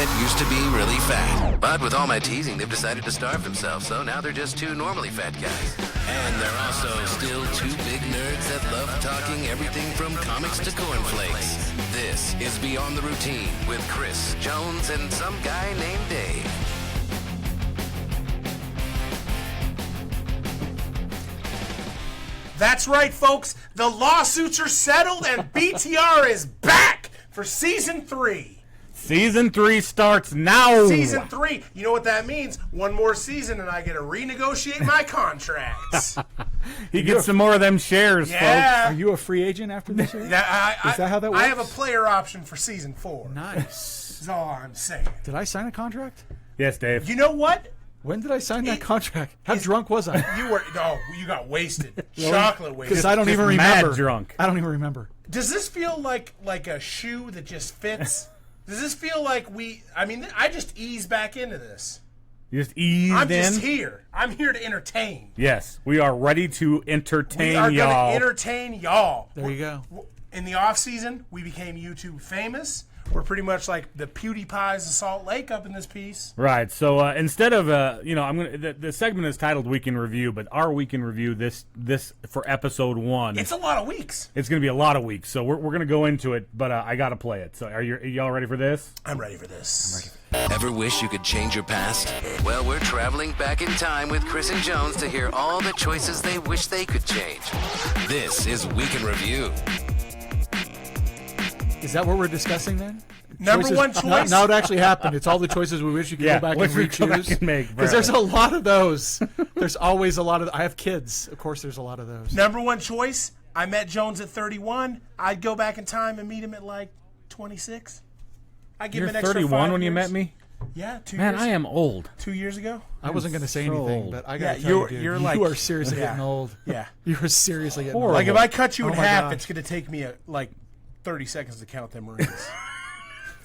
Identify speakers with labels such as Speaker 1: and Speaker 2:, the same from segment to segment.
Speaker 1: that used to be really fat. But with all my teasing, they've decided to starve themselves, so now they're just two normally fat guys. And they're also still two big nerds that love talking everything from comics to cornflakes. This is Beyond the Routine with Chris, Jones, and some guy named Dave.
Speaker 2: That's right, folks. The lawsuits are settled and BtR is back for Season 3.
Speaker 3: Season 3 starts now.
Speaker 2: Season 3. You know what that means? One more season and I get to renegotiate my contracts.
Speaker 3: He gets some more of them shares,
Speaker 2: Yeah.
Speaker 3: folks.
Speaker 4: Are you a free agent after this year?
Speaker 2: Yeah,
Speaker 4: Is that how that works?
Speaker 2: I have a player option for Season 4.
Speaker 4: Nice.
Speaker 2: That's all I'm saying.
Speaker 4: Did I sign a contract?
Speaker 3: Yes, Dave.
Speaker 2: You know what?
Speaker 4: When did I sign that contract? How drunk was I?
Speaker 2: You got wasted. Chocolate wasted.
Speaker 4: Because I don't even
Speaker 3: mad
Speaker 4: remember.
Speaker 3: drunk.
Speaker 4: I don't even remember.
Speaker 2: Does this feel like a shoe that just fits? Does this feel like I just ease back into this.
Speaker 3: You just eased
Speaker 2: I'm
Speaker 3: in?
Speaker 2: just here. I'm here to entertain.
Speaker 3: Yes, we are ready to entertain
Speaker 2: We are
Speaker 3: y'all.
Speaker 2: going to entertain y'all.
Speaker 4: There you go.
Speaker 2: In the off season, we became YouTube famous. We're pretty much like the PewDiePies of Salt Lake up in this piece.
Speaker 3: Right. So instead of I'm gonna the segment is titled Week in Review, but our Week in Review this for episode 1.
Speaker 2: It's a lot of weeks.
Speaker 3: It's gonna be a lot of weeks, so we're gonna go into it. But I gotta play it. So are y'all ready for this?
Speaker 2: I'm ready for this.
Speaker 1: Ever wish you could change your past? Well, we're traveling back in time with Chris and Jones to hear all the choices they wish they could change. This is Week in Review.
Speaker 4: Is that what we're discussing then?
Speaker 2: Number one choice.
Speaker 4: Now it actually happened. It's all the choices we wish you could go back and re-choose.
Speaker 3: Because
Speaker 4: there's a lot of those. There's always a lot of. I have kids. Of course, there's a lot of those.
Speaker 2: Number one choice. I met Jones at 31. I'd go back in time and meet him at like 26. I'd give
Speaker 3: You're
Speaker 2: him an extra
Speaker 3: 31
Speaker 2: 5
Speaker 3: when you
Speaker 2: years.
Speaker 3: met me?
Speaker 2: Yeah, 2
Speaker 3: Man,
Speaker 2: years.
Speaker 3: I am old.
Speaker 2: 2 years ago.
Speaker 4: I wasn't going to say
Speaker 3: so
Speaker 4: anything,
Speaker 3: old.
Speaker 4: but I got to
Speaker 2: Yeah,
Speaker 4: tell you, dude,
Speaker 2: you're
Speaker 4: you
Speaker 2: like-
Speaker 4: are seriously
Speaker 2: yeah.
Speaker 4: getting old.
Speaker 2: Yeah.
Speaker 4: You are seriously getting
Speaker 3: Horrible.
Speaker 4: old.
Speaker 2: Like if I cut you in
Speaker 4: Oh my
Speaker 2: half,
Speaker 4: gosh.
Speaker 2: it's going to take me like 30 seconds to count them rings.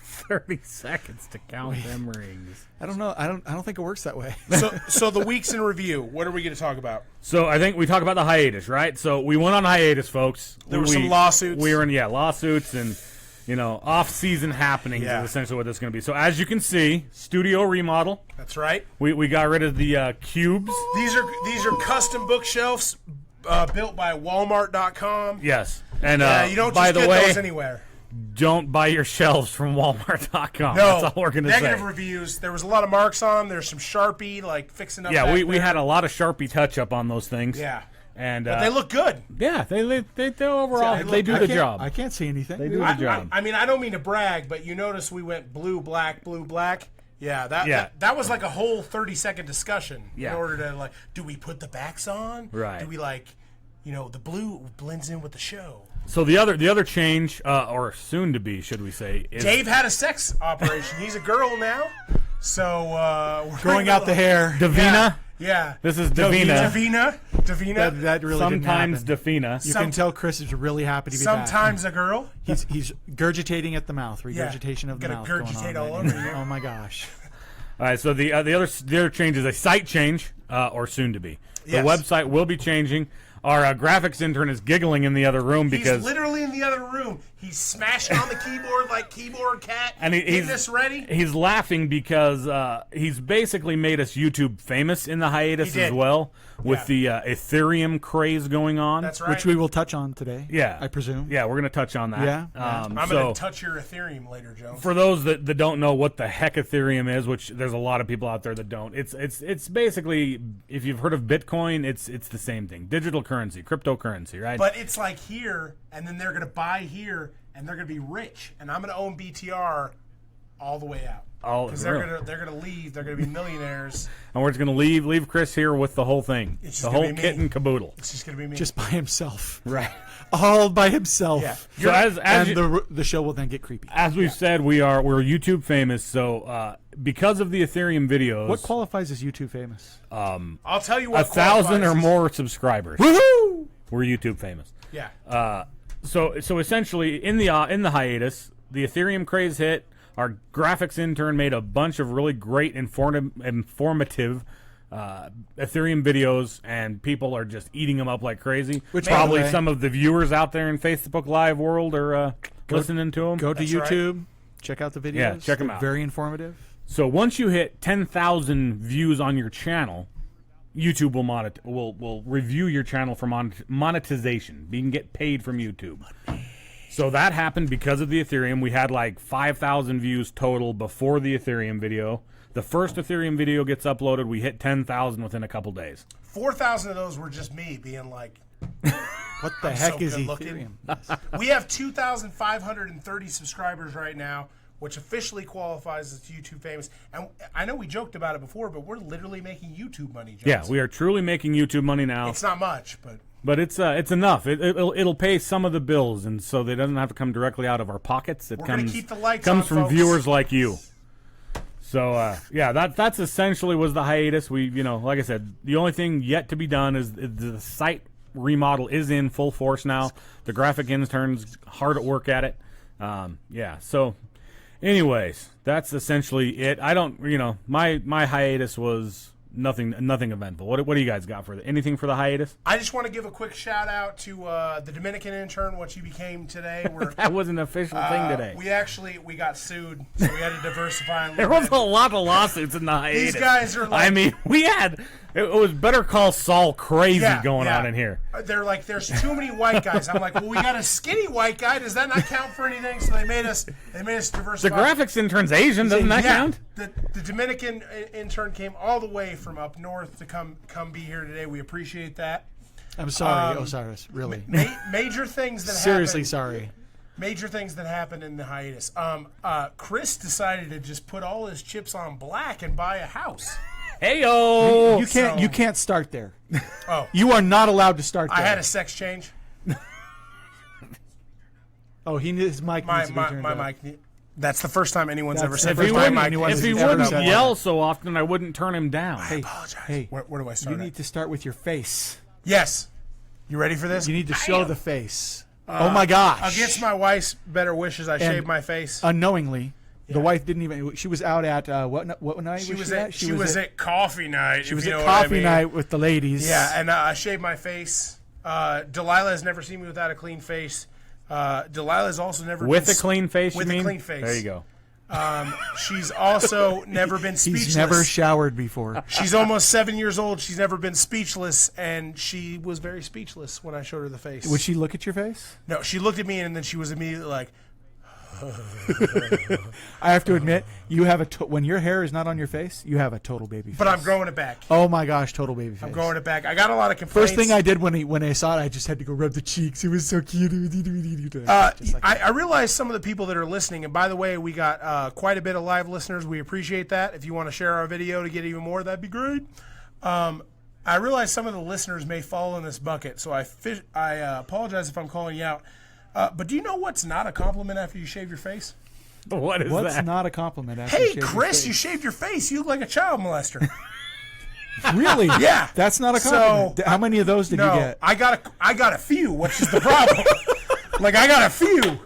Speaker 3: 30 seconds to count them rings.
Speaker 4: I don't know. I don't think it works that way.
Speaker 2: So the weeks in review. What are we going to talk about?
Speaker 3: So I think we talk about the hiatus, right? So we went on hiatus, folks.
Speaker 2: There were some lawsuits.
Speaker 3: We were in lawsuits and off-season happenings
Speaker 2: Yeah.
Speaker 3: is essentially what this is going to be. So as you can see, studio remodel.
Speaker 2: That's right.
Speaker 3: We got rid of the cubes.
Speaker 2: These are custom bookshelves built by Walmart.com.
Speaker 3: Yes, and
Speaker 2: You don't
Speaker 3: by
Speaker 2: just
Speaker 3: the
Speaker 2: get
Speaker 3: way,
Speaker 2: those anywhere.
Speaker 3: don't buy your shelves from Walmart.com.
Speaker 2: No,
Speaker 3: That's all we're going to say.
Speaker 2: negative reviews. There was a lot of marks on them. There's some Sharpie like fixing up.
Speaker 3: Yeah,
Speaker 2: back
Speaker 3: we
Speaker 2: there.
Speaker 3: had a lot of Sharpie touch-up on those things.
Speaker 2: Yeah,
Speaker 3: and
Speaker 2: but they look good.
Speaker 3: yeah, they overall they do the job.
Speaker 4: I can't see anything.
Speaker 3: They do the job.
Speaker 2: I mean, I don't mean to brag, but you notice we went blue, black, blue, black. Yeah, that was like a whole 30-second discussion
Speaker 3: Yeah.
Speaker 2: in order to do we put the backs on?
Speaker 3: Right.
Speaker 2: Do we the blue blends in with the show?
Speaker 3: So the other change, or soon to be, should we say, is
Speaker 2: Dave had a sex operation. He's a girl now, so we're
Speaker 4: Growing out the hair.
Speaker 3: Davina.
Speaker 2: Yeah.
Speaker 3: This is Davina.
Speaker 2: Davina.
Speaker 4: That really
Speaker 3: Sometimes
Speaker 4: didn't happen.
Speaker 3: Davina.
Speaker 4: You can tell Chris is really happy to be back.
Speaker 2: Sometimes a girl.
Speaker 4: He's gurgitating at the mouth. Regurgitation of the
Speaker 2: Gonna
Speaker 4: mouth.
Speaker 2: gurgitate
Speaker 4: going on
Speaker 2: all
Speaker 4: right
Speaker 2: over
Speaker 4: now.
Speaker 2: you.
Speaker 4: Oh my gosh.
Speaker 3: All right, so the other change is a site change, or soon to be. The
Speaker 2: Yes.
Speaker 3: website will be changing. Our graphics intern is giggling in the other room because
Speaker 2: He's literally in the other room. He's smashing on the keyboard like keyboard cat.
Speaker 3: and
Speaker 2: getting
Speaker 3: he's
Speaker 2: this ready.
Speaker 3: He's laughing because he's basically made us YouTube famous in the hiatus
Speaker 2: He did.
Speaker 3: as well, with the Ethereum craze going on.
Speaker 2: That's right.
Speaker 4: Which we will touch on today.
Speaker 3: Yeah,
Speaker 4: I presume.
Speaker 3: Yeah, we're gonna touch on that.
Speaker 4: Yeah.
Speaker 2: I'm
Speaker 3: so
Speaker 2: going to touch your Ethereum later, Jones.
Speaker 3: for those that don't know what the heck Ethereum is, which there's a lot of people out there that don't, it's basically, if you've heard of Bitcoin, it's the same thing. Digital currency, cryptocurrency, right?
Speaker 2: But it's like here, and then they're going to buy here, and they're going to be rich, and I'm going to own BtR all the way out. Because
Speaker 3: really?
Speaker 2: they're gonna leave. They're gonna be millionaires.
Speaker 3: And we're just gonna leave Chris here with the whole thing,
Speaker 2: It's just
Speaker 3: the
Speaker 2: gonna
Speaker 3: whole
Speaker 2: be
Speaker 3: kit
Speaker 2: me.
Speaker 3: and caboodle.
Speaker 2: It's just gonna be me.
Speaker 4: Just by himself.
Speaker 3: Right.
Speaker 4: All by himself.
Speaker 2: Yeah.
Speaker 3: So as
Speaker 4: And
Speaker 3: you-
Speaker 4: the show will then get creepy.
Speaker 3: as we've said, we're YouTube famous. So because of the Ethereum videos,
Speaker 4: What qualifies as YouTube famous?
Speaker 2: I'll tell you what.
Speaker 3: 1,000 or
Speaker 2: qualifies.
Speaker 3: more subscribers,
Speaker 4: Woohoo!
Speaker 3: we're YouTube famous.
Speaker 2: Yeah.
Speaker 3: So essentially, in the hiatus, the Ethereum craze hit. Our graphics intern made a bunch of really great, informative Ethereum videos, and people are just eating them up like crazy.
Speaker 4: Which,
Speaker 3: probably
Speaker 4: by the way,
Speaker 3: some of the viewers out there in Facebook Live world are listening to them.
Speaker 4: Go to
Speaker 2: That's
Speaker 4: YouTube. Check out the videos.
Speaker 3: Yeah, check 'em
Speaker 4: They're
Speaker 3: out.
Speaker 4: Very informative.
Speaker 3: So once you hit 10,000 views on your channel, YouTube will review your channel for monetization. You can get paid from YouTube. So that happened because of the Ethereum. We had like 5,000 views total before the Ethereum video. The first Ethereum video gets uploaded. We hit 10,000 within a couple days.
Speaker 2: 4,000 of those were just me being like,
Speaker 4: What the
Speaker 2: I'm
Speaker 4: heck
Speaker 2: so
Speaker 4: is
Speaker 2: good
Speaker 4: Ethereum?
Speaker 2: looking. We have 2,530 subscribers right now, which officially qualifies as YouTube famous. And I know we joked about it before, but we're literally making YouTube money, Jones.
Speaker 3: Yeah, we are truly making YouTube money now.
Speaker 2: It's not much, but
Speaker 3: But it's enough. It'll pay some of the bills, and so they doesn't have to come directly out of our pockets. It
Speaker 2: we're going
Speaker 3: comes
Speaker 2: to keep the lights
Speaker 3: comes
Speaker 2: on,
Speaker 3: from
Speaker 2: folks.
Speaker 3: viewers like you. So yeah, that's essentially was the hiatus. We like I said, the only thing yet to be done is the site remodel is in full force now. The graphic intern's hard at work at it. Yeah. So, anyways, that's essentially it. I don't my hiatus was nothing eventful. What do you guys got for anything for the hiatus?
Speaker 2: I just want to give a quick shout out to the Dominican intern, what you became today.
Speaker 3: That was an official thing today.
Speaker 2: We got sued, so we had to diversify.
Speaker 3: There was a lot of lawsuits in the hiatus.
Speaker 2: These guys are like,
Speaker 3: I mean, it was Better Call Saul crazy going on in here.
Speaker 2: They're like, there's too many white guys. I'm like, well, we got a skinny white guy. Does that not count for anything? So they made us diversify.
Speaker 3: The graphics intern's Asian. Doesn't that count?
Speaker 2: The Dominican intern came all the way from up north to come be here today. We appreciate that.
Speaker 4: I'm sorry, Osiris. Really.
Speaker 2: Major things that
Speaker 4: Seriously
Speaker 2: happened,
Speaker 4: sorry.
Speaker 2: Major things that happened in the hiatus. Chris decided to just put all his chips on black and buy a house.
Speaker 3: Heyo!
Speaker 4: You can't start there.
Speaker 2: Oh,
Speaker 4: You are not allowed to start there.
Speaker 2: I had a sex change.
Speaker 4: Oh, his mic
Speaker 2: My
Speaker 4: needs to be turned up.
Speaker 2: mic. That's the first time anyone's ever said
Speaker 3: If
Speaker 2: that.
Speaker 3: he
Speaker 2: My
Speaker 3: wouldn't,
Speaker 2: mic
Speaker 4: anyone
Speaker 3: if
Speaker 2: is
Speaker 3: he
Speaker 4: ever
Speaker 3: wouldn't
Speaker 4: said
Speaker 3: yell so often, I wouldn't turn him down.
Speaker 4: Hey,
Speaker 2: apologize.
Speaker 4: hey,
Speaker 2: Where do I start?
Speaker 4: you
Speaker 2: at?
Speaker 4: need to start with your face.
Speaker 2: Yes. You ready for this?
Speaker 4: You need to show the face. Oh my gosh.
Speaker 2: Against my wife's better wishes, I shaved my face.
Speaker 4: Unknowingly, the wife didn't even. She was out at what night?
Speaker 2: She was at coffee night.
Speaker 4: She was at coffee night with the ladies.
Speaker 2: Yeah, and I shaved my face. Delilah has never seen me without a clean face. Delilah's also never
Speaker 3: With
Speaker 2: been
Speaker 3: a clean face,
Speaker 2: with
Speaker 3: you mean?
Speaker 2: a clean face.
Speaker 3: There you go.
Speaker 2: She's also never been speechless.
Speaker 4: He's never showered before.
Speaker 2: She's almost 7 years old. She's never been speechless, and she was very speechless when I showed her the face.
Speaker 4: Would she look at your face?
Speaker 2: No, she looked at me, and then she was immediately like,
Speaker 4: I have to admit, you have when your hair is not on your face, you have a total baby face.
Speaker 2: but I'm growing it back.
Speaker 4: Oh my gosh, total baby face.
Speaker 2: I'm growing it back. I got a lot of complaints.
Speaker 4: First thing I did when I saw it, I just had to go rub the cheeks. It was so cute.
Speaker 2: I realize some of the people that are listening, and by the way, we got quite a bit of live listeners. We appreciate that. If you want to share our video to get even more, that'd be great. I realize some of the listeners may fall in this bucket, so I apologize if I'm calling you out. But do you know what's not a compliment after you shave your face?
Speaker 3: What is
Speaker 4: What's
Speaker 3: that?
Speaker 4: not a compliment? After you
Speaker 2: Hey,
Speaker 4: shave your
Speaker 2: Chris,
Speaker 4: face?
Speaker 2: you shaved your face. You look like a child molester.
Speaker 4: Really?
Speaker 2: Yeah.
Speaker 4: That's not a compliment.
Speaker 2: So,
Speaker 4: How many of those did you
Speaker 2: No,
Speaker 4: get?
Speaker 2: I got a few. Which is the problem? Like, I got a few.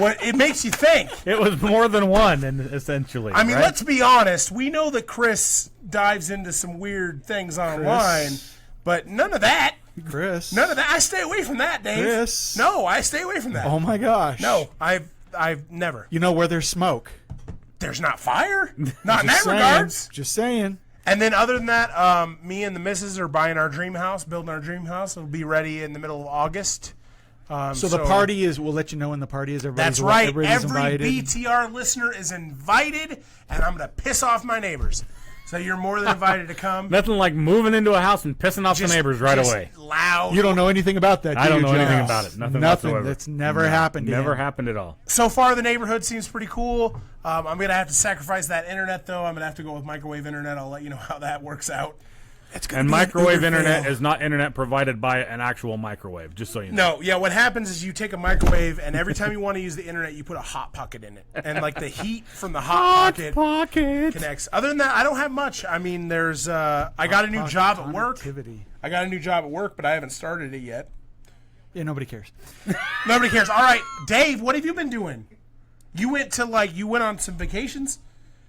Speaker 2: What it makes you think.
Speaker 3: It was more than one, and essentially.
Speaker 2: I mean,
Speaker 3: right?
Speaker 2: let's be honest. We know that Chris dives into some weird things online, but none of that.
Speaker 4: Chris.
Speaker 2: None of that. I stay away from that, Dave.
Speaker 4: Chris.
Speaker 2: No, I stay away from that.
Speaker 4: Oh my gosh.
Speaker 2: No, I've never.
Speaker 4: You know where there's smoke.
Speaker 2: There's not fire. Not in that
Speaker 4: Just saying.
Speaker 2: regards.
Speaker 4: Just saying.
Speaker 2: And then other than that, me and the missus are buying our dream house, building our dream house. It'll be ready in the middle of August.
Speaker 4: So the party is. We'll let you know when the party is.
Speaker 2: That's right.
Speaker 4: Everybody's
Speaker 2: Every
Speaker 4: invited.
Speaker 2: BtR listener is invited, and I'm going to piss off my neighbors. So you're more than invited to come.
Speaker 3: Nothing like moving into a house and pissing off the neighbors right
Speaker 2: just
Speaker 3: away.
Speaker 2: Loud.
Speaker 4: You don't know anything about that.
Speaker 3: I don't know
Speaker 4: Jones?
Speaker 3: anything about it. Nothing whatsoever.
Speaker 4: That's never happened. to
Speaker 3: Never
Speaker 4: him.
Speaker 3: happened at all.
Speaker 2: So far, the neighborhood seems pretty cool. I'm going to have to sacrifice that internet, though. I'm going to have to go with microwave internet. I'll let you know how that works out. It's gonna
Speaker 3: And
Speaker 2: be an
Speaker 3: microwave
Speaker 2: Uber
Speaker 3: internet
Speaker 2: fail.
Speaker 3: is not internet provided by an actual microwave, just so you know.
Speaker 2: No, yeah, what happens is you take a microwave, and every time you want to use the internet, you put a Hot Pocket in it. And, like, the heat from the Hot Pocket connects. Other than that, I don't have much. I mean, there's I got a new job at work.
Speaker 4: Connectivity.
Speaker 2: I got a new job at work, but I haven't started it yet.
Speaker 4: Yeah, nobody cares.
Speaker 2: Nobody cares. All right, Dave, what have you been doing? You went on some vacations?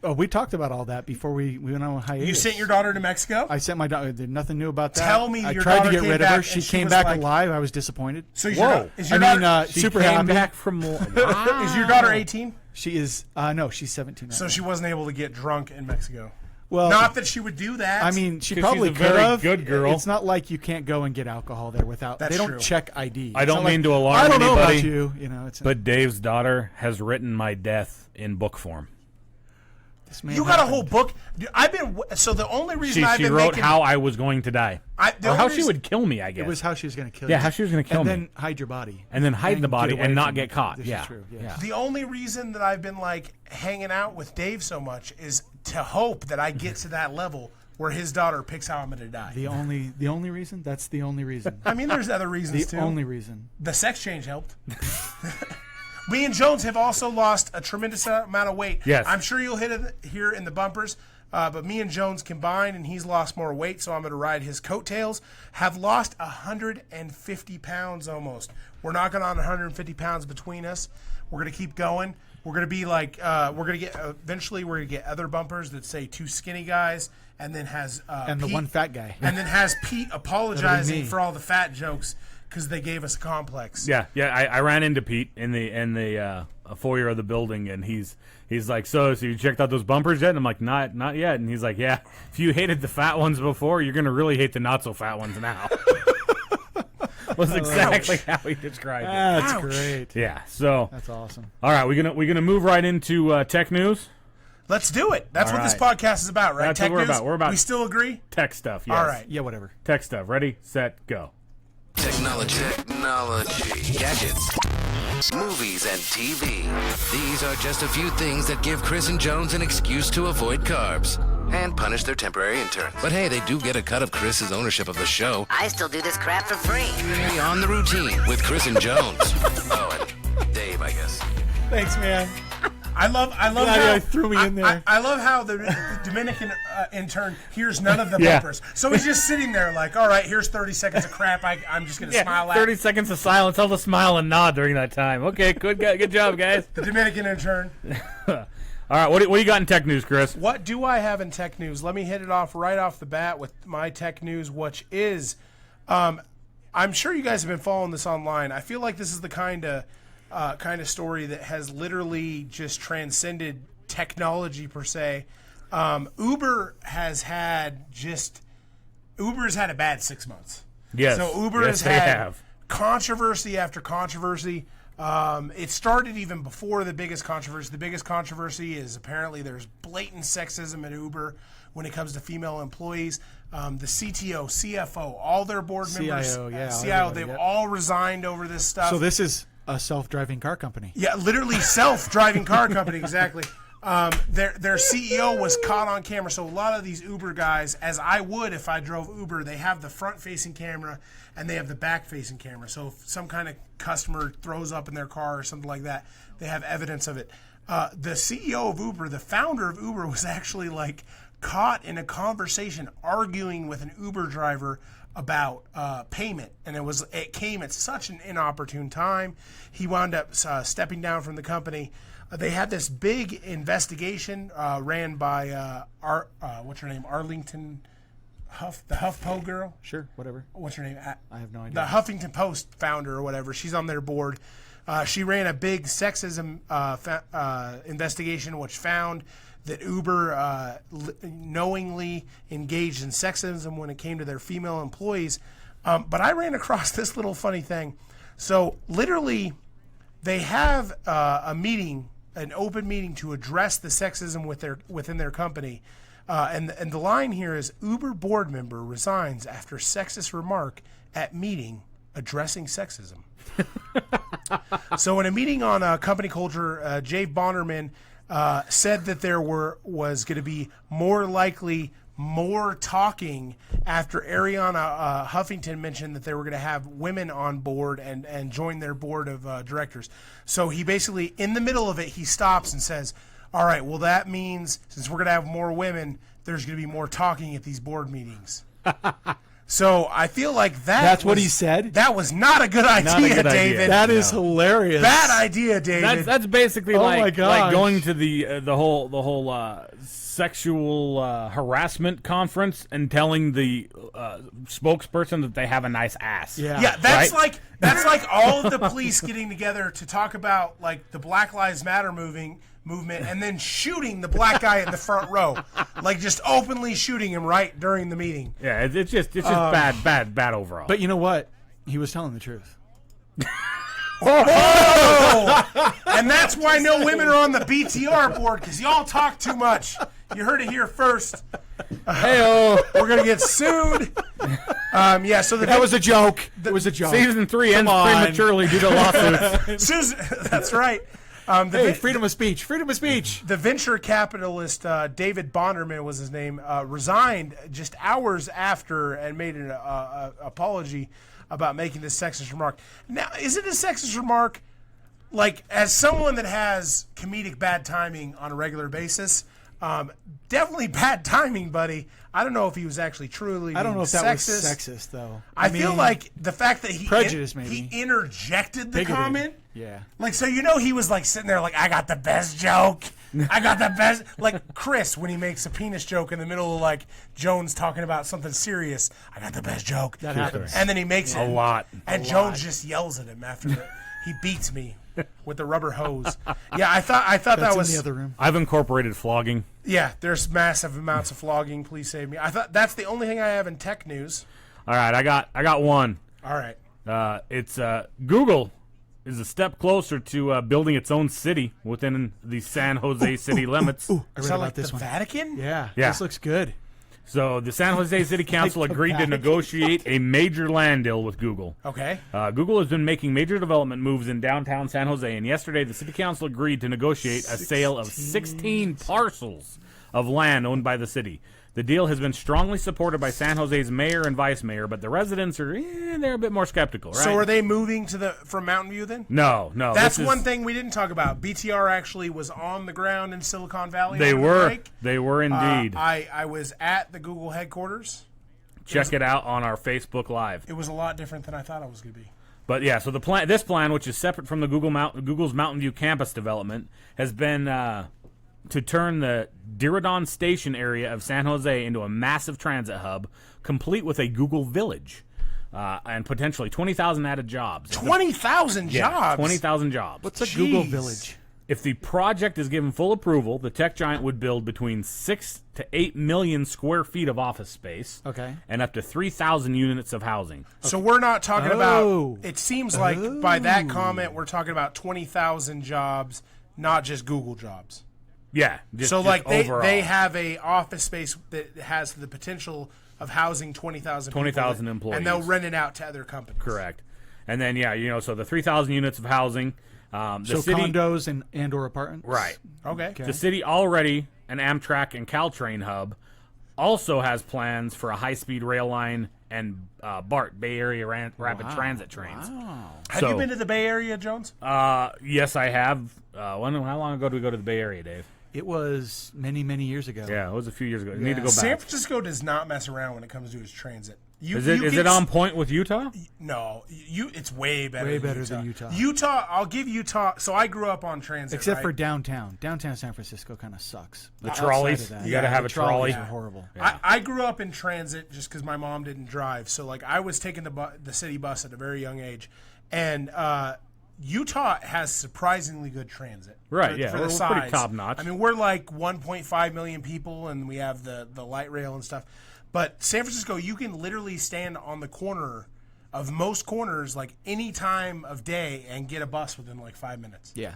Speaker 4: Oh, we talked about all that before we went on hiatus.
Speaker 2: You sent your daughter to Mexico?
Speaker 4: I sent my daughter. There's nothing new about that.
Speaker 2: Tell me
Speaker 4: I
Speaker 2: your
Speaker 4: tried to
Speaker 2: daughter
Speaker 4: get
Speaker 2: came
Speaker 4: rid of
Speaker 2: back
Speaker 4: her. She
Speaker 2: and she
Speaker 4: came
Speaker 2: was
Speaker 4: back
Speaker 2: like-
Speaker 4: alive. I was disappointed.
Speaker 2: So
Speaker 3: Whoa.
Speaker 2: is your daughter
Speaker 3: She
Speaker 4: super
Speaker 3: came
Speaker 4: happy.
Speaker 3: back from.
Speaker 2: is your daughter 18?
Speaker 4: She is. No, she's 17. Right
Speaker 2: So
Speaker 4: now.
Speaker 2: she wasn't able to get drunk in Mexico.
Speaker 4: Well,
Speaker 2: Not that she would do that.
Speaker 4: I mean, she
Speaker 3: 'Cause
Speaker 4: probably
Speaker 3: she's a
Speaker 4: could
Speaker 3: very
Speaker 4: have.
Speaker 3: good girl.
Speaker 4: It's not like you can't go and get alcohol there without.
Speaker 2: That's
Speaker 4: they don't
Speaker 2: true.
Speaker 4: check ID.
Speaker 3: I
Speaker 4: It's
Speaker 3: don't
Speaker 4: not
Speaker 3: mean
Speaker 4: like,
Speaker 3: to alarm
Speaker 4: I don't know about
Speaker 3: anybody,
Speaker 4: you. You know, it's
Speaker 3: but Dave's daughter has written my death in book form.
Speaker 4: this may
Speaker 2: you
Speaker 4: have
Speaker 2: got a
Speaker 4: happened.
Speaker 2: whole book. Dude, I've been so the only reason I've
Speaker 3: She
Speaker 2: been
Speaker 3: wrote
Speaker 2: making
Speaker 3: how I was going to die,
Speaker 2: the
Speaker 3: or
Speaker 2: only
Speaker 3: how she
Speaker 2: reason-
Speaker 3: would kill me. I guess
Speaker 4: It was how she was going to kill
Speaker 3: Yeah,
Speaker 4: you.
Speaker 3: how she was gonna kill
Speaker 4: and
Speaker 3: me.
Speaker 4: then hide your body,
Speaker 3: and then hide the body
Speaker 4: get away
Speaker 3: and not
Speaker 4: from
Speaker 3: get
Speaker 4: it.
Speaker 3: caught.
Speaker 4: This
Speaker 3: Yeah,
Speaker 4: is true. Yes.
Speaker 3: yeah.
Speaker 2: The only reason that I've been like hanging out with Dave so much is to hope that I get to that level where his daughter picks how I'm going to die.
Speaker 4: The only reason. That's the only reason.
Speaker 2: I mean, there's other reasons
Speaker 4: The
Speaker 2: too.
Speaker 4: only reason.
Speaker 2: The sex change helped. Me and Jones have also lost a tremendous amount of weight.
Speaker 3: Yes.
Speaker 2: I'm sure you'll hit it here in the bumpers. But me and Jones combined, and he's lost more weight, so I'm going to ride his coattails. Have lost 150 pounds almost. We're knocking on 150 pounds between us. We're going to keep going. We're going to be like, eventually we're going to get other bumpers that say two skinny guys, and then has
Speaker 4: And the
Speaker 2: Pete-
Speaker 4: one fat guy.
Speaker 2: and then has Pete apologizing
Speaker 4: me.
Speaker 2: for all the fat jokes because they gave us a complex.
Speaker 3: Yeah. I ran into Pete in the foyer of the building, and he's like, so you checked out those bumpers yet? And I'm like, not yet. And he's like, yeah. If you hated the fat ones before, you're gonna really hate the not so fat ones now. Was exactly how he described it.
Speaker 4: That's
Speaker 2: Ouch.
Speaker 4: great.
Speaker 3: Yeah. So,
Speaker 4: That's awesome.
Speaker 3: all right, we're gonna move right into tech news,
Speaker 2: Let's do it. That's
Speaker 3: All
Speaker 2: what this
Speaker 3: right.
Speaker 2: podcast is about, right?
Speaker 3: That's what
Speaker 2: Tech
Speaker 3: we're
Speaker 2: news?
Speaker 3: about. We're about-
Speaker 2: We still agree?
Speaker 3: tech stuff. Yes.
Speaker 2: All right.
Speaker 4: Yeah, whatever.
Speaker 3: Tech stuff. Ready, set, go.
Speaker 1: Technology, gadgets, movies, and TV. These are just a few things that give Chris and Jones an excuse to avoid carbs and punish their temporary intern. But hey, they do get a cut of Chris's ownership of the show.
Speaker 5: I still do this crap for free.
Speaker 1: Beyond the routine with Chris and Jones. Oh, and Dave, I guess.
Speaker 4: Thanks, man.
Speaker 2: I love
Speaker 4: Glad
Speaker 2: how
Speaker 4: you threw me in there.
Speaker 2: I love how the Dominican intern hears none of the
Speaker 3: Yeah.
Speaker 2: bumpers. So he's just sitting there like, all right, here's 30 seconds of crap. I'm just going to smile at
Speaker 3: 30 seconds of silence. I'll just smile and nod during that time. Okay, good job, guys.
Speaker 2: the Dominican intern.
Speaker 3: All right, what do you got in tech news, Chris?
Speaker 2: What do I have in tech news? Let me hit it off right off the bat with my tech news, which is, I'm sure you guys have been following this online. I feel like this is the kind of story that has literally just transcended technology per se. Uber's had a bad 6 months.
Speaker 3: Yes.
Speaker 2: So Uber
Speaker 3: Yes,
Speaker 2: has
Speaker 3: they
Speaker 2: had
Speaker 3: have.
Speaker 2: controversy after controversy. It started even before the biggest controversy. The biggest controversy is apparently there's blatant sexism at Uber when it comes to female employees. The CTO, CFO, all their board members,
Speaker 4: CIO, yeah,
Speaker 2: CIO,
Speaker 4: everybody,
Speaker 2: they've
Speaker 4: yep.
Speaker 2: all resigned over this stuff.
Speaker 4: So this is a self-driving car company.
Speaker 2: Yeah, literally self-driving car company, exactly. Their CEO was caught on camera. So a lot of these Uber guys, as I would if I drove Uber, they have the front-facing camera and they have the back-facing camera. So if some kind of customer throws up in their car or something like that, they have evidence of it. The CEO of Uber, the founder of Uber, was actually like caught in a conversation arguing with an Uber driver about payment, and it came at such an inopportune time. He wound up stepping down from the company. They had this big investigation ran by what's her name, Arlington Huff, the HuffPo girl.
Speaker 4: Sure, whatever.
Speaker 2: What's her name?
Speaker 4: I have no idea.
Speaker 2: The Huffington Post founder or whatever. She's on their board. She ran a big sexism investigation, which found that Uber knowingly engaged in sexism when it came to their female employees. But I ran across this little funny thing. So literally, they have a meeting, an open meeting to address the sexism within their company. And the line here is, Uber board member resigns after sexist remark at meeting addressing sexism. So in a meeting on company culture, Jay Bonnerman said that there was going to be more talking after Ariana Huffington mentioned that they were going to have women on board and join their board of directors. So he basically, in the middle of it, he stops and says, all right, well, that means since we're going to have more women, there's going to be more talking at these board meetings. So I feel like
Speaker 4: That's what he said?
Speaker 2: That was not a good idea,
Speaker 3: good idea.
Speaker 2: David.
Speaker 4: That is hilarious.
Speaker 2: Bad idea, David.
Speaker 3: That's basically
Speaker 4: Oh my
Speaker 3: like
Speaker 4: gosh.
Speaker 3: going to the whole sexual harassment conference and telling the spokesperson that they have a nice ass.
Speaker 2: Yeah, that's
Speaker 3: right?
Speaker 2: like all of the police getting together to talk about like the Black Lives Matter movement and then shooting the black guy in the front row, like just openly shooting him right during the meeting.
Speaker 3: Yeah, it's just bad overall.
Speaker 4: But you know what? He was telling the truth.
Speaker 2: Oh! And that's why no women are on the BtR board, because y'all talk too much. You heard it here first.
Speaker 3: Hey-oh.
Speaker 2: We're gonna get sued. Yeah, so
Speaker 4: That was a joke. It was a joke.
Speaker 3: Season 3 ends prematurely due to lawsuits.
Speaker 2: Susan, that's right.
Speaker 4: Hey, freedom of speech. Freedom of speech.
Speaker 2: The venture capitalist David Bonderman was his name, resigned just hours after and made an apology about making this sexist remark. Now, is it a sexist remark? Like, as someone that has comedic bad timing on a regular basis, definitely bad timing, buddy. I don't know if he was actually truly
Speaker 4: I don't know if that
Speaker 2: sexist.
Speaker 4: was sexist, though.
Speaker 2: I feel like the fact that he
Speaker 4: prejudice, maybe.
Speaker 2: he interjected the
Speaker 4: Bigoted.
Speaker 2: comment.
Speaker 4: Yeah.
Speaker 2: Like, so he was like sitting there like, I got the best joke. I got the best. Like Chris when he makes a penis joke in the middle of like Jones talking about something serious. I got the best joke.
Speaker 4: That happens.
Speaker 2: And then he makes it
Speaker 3: A lot.
Speaker 2: and Jones just yells at him after that. He beats me with the rubber hose. Yeah, I thought
Speaker 4: That's
Speaker 2: that was
Speaker 4: in the other room.
Speaker 3: I've incorporated flogging.
Speaker 2: Yeah, there's massive amounts of flogging. Please save me. I thought that's the only thing I have in tech news.
Speaker 3: All right, I got one.
Speaker 2: All right.
Speaker 3: It's Google is a step closer to building its own city within the San Jose city limits.
Speaker 4: I read
Speaker 2: Is that
Speaker 4: about
Speaker 2: like
Speaker 4: this
Speaker 2: the
Speaker 4: one.
Speaker 2: Vatican?
Speaker 4: Yeah.
Speaker 3: Yeah.
Speaker 4: This looks good.
Speaker 3: So the San Jose City Council
Speaker 4: Like the
Speaker 3: agreed to
Speaker 4: Vatican.
Speaker 3: negotiate a major land deal with Google.
Speaker 2: Okay.
Speaker 3: Google has been making major development moves in downtown San Jose, and yesterday the city council agreed to negotiate a sale of 16 parcels of land owned by the city. The deal has been strongly supported by San Jose's mayor and vice mayor, but the residents are they're a bit more skeptical, right?
Speaker 2: So are they moving from Mountain View then?
Speaker 3: No.
Speaker 2: That's one thing we didn't talk about. BtR actually was on the ground in Silicon Valley.
Speaker 3: They
Speaker 2: on the
Speaker 3: were.
Speaker 2: break.
Speaker 3: They were indeed.
Speaker 2: I was at the Google headquarters.
Speaker 3: Check it out on our Facebook Live.
Speaker 2: It was a lot different than I thought it was going to be.
Speaker 3: But yeah, so this plan, which is separate from the Google's Mountain View campus development, has been to turn the Diridon Station area of San Jose into a massive transit hub, complete with a Google Village, and potentially 20,000 added jobs.
Speaker 2: 20,000 jobs?
Speaker 3: 20,000 jobs.
Speaker 4: What's a Google Village?
Speaker 3: If the project is given full approval, the tech giant would build between 6 to 8 million square feet of office space, and up to 3,000 units of housing.
Speaker 2: So we're not talking about, it seems like by that comment, we're talking about 20,000 jobs, not just Google jobs.
Speaker 3: Yeah.
Speaker 2: So like
Speaker 3: overall.
Speaker 2: they have a office space that has the potential of housing 20,000 people.
Speaker 3: 20,000 employees.
Speaker 2: And they'll rent it out to other companies.
Speaker 3: Correct. And then, so the 3,000 units of housing.
Speaker 4: So
Speaker 3: city,
Speaker 4: condos and or apartments?
Speaker 3: Right.
Speaker 2: Okay.
Speaker 3: The city, already an Amtrak and Caltrain hub, also has plans for a high-speed rail line and BART, Bay Area Rapid Transit trains.
Speaker 4: Wow.
Speaker 2: Have you been to the Bay Area, Jones?
Speaker 3: Yes, I have. How long ago did we go to the Bay Area, Dave?
Speaker 4: It was many, many years ago.
Speaker 3: Yeah, it was a few years ago. You need to go
Speaker 2: San
Speaker 3: back.
Speaker 2: Francisco does not mess around when it comes to its transit.
Speaker 3: Is it on point with Utah?
Speaker 2: No, it's way better.
Speaker 4: Way
Speaker 2: than
Speaker 4: better
Speaker 2: Utah.
Speaker 4: than Utah.
Speaker 2: Utah, I'll give Utah. So I grew up on transit,
Speaker 4: Except for
Speaker 2: right?
Speaker 4: downtown. Downtown San Francisco kind of sucks.
Speaker 3: The
Speaker 4: Outside
Speaker 3: trolleys.
Speaker 4: of that-
Speaker 3: You got to have
Speaker 4: the
Speaker 3: a trolley.
Speaker 4: trolleys are horrible.
Speaker 2: I grew up in transit just because my mom didn't drive. So like I was taking the city bus at a very young age, and Utah has surprisingly good transit.
Speaker 3: Right,
Speaker 2: For
Speaker 3: yeah,
Speaker 2: the
Speaker 3: we're
Speaker 2: size.
Speaker 3: pretty top-notch.
Speaker 2: I mean, we're like 1.5 million people, and we have the light rail and stuff. But San Francisco, you can literally stand on the corner of most corners like any time of day and get a bus within like 5 minutes.
Speaker 4: Yeah.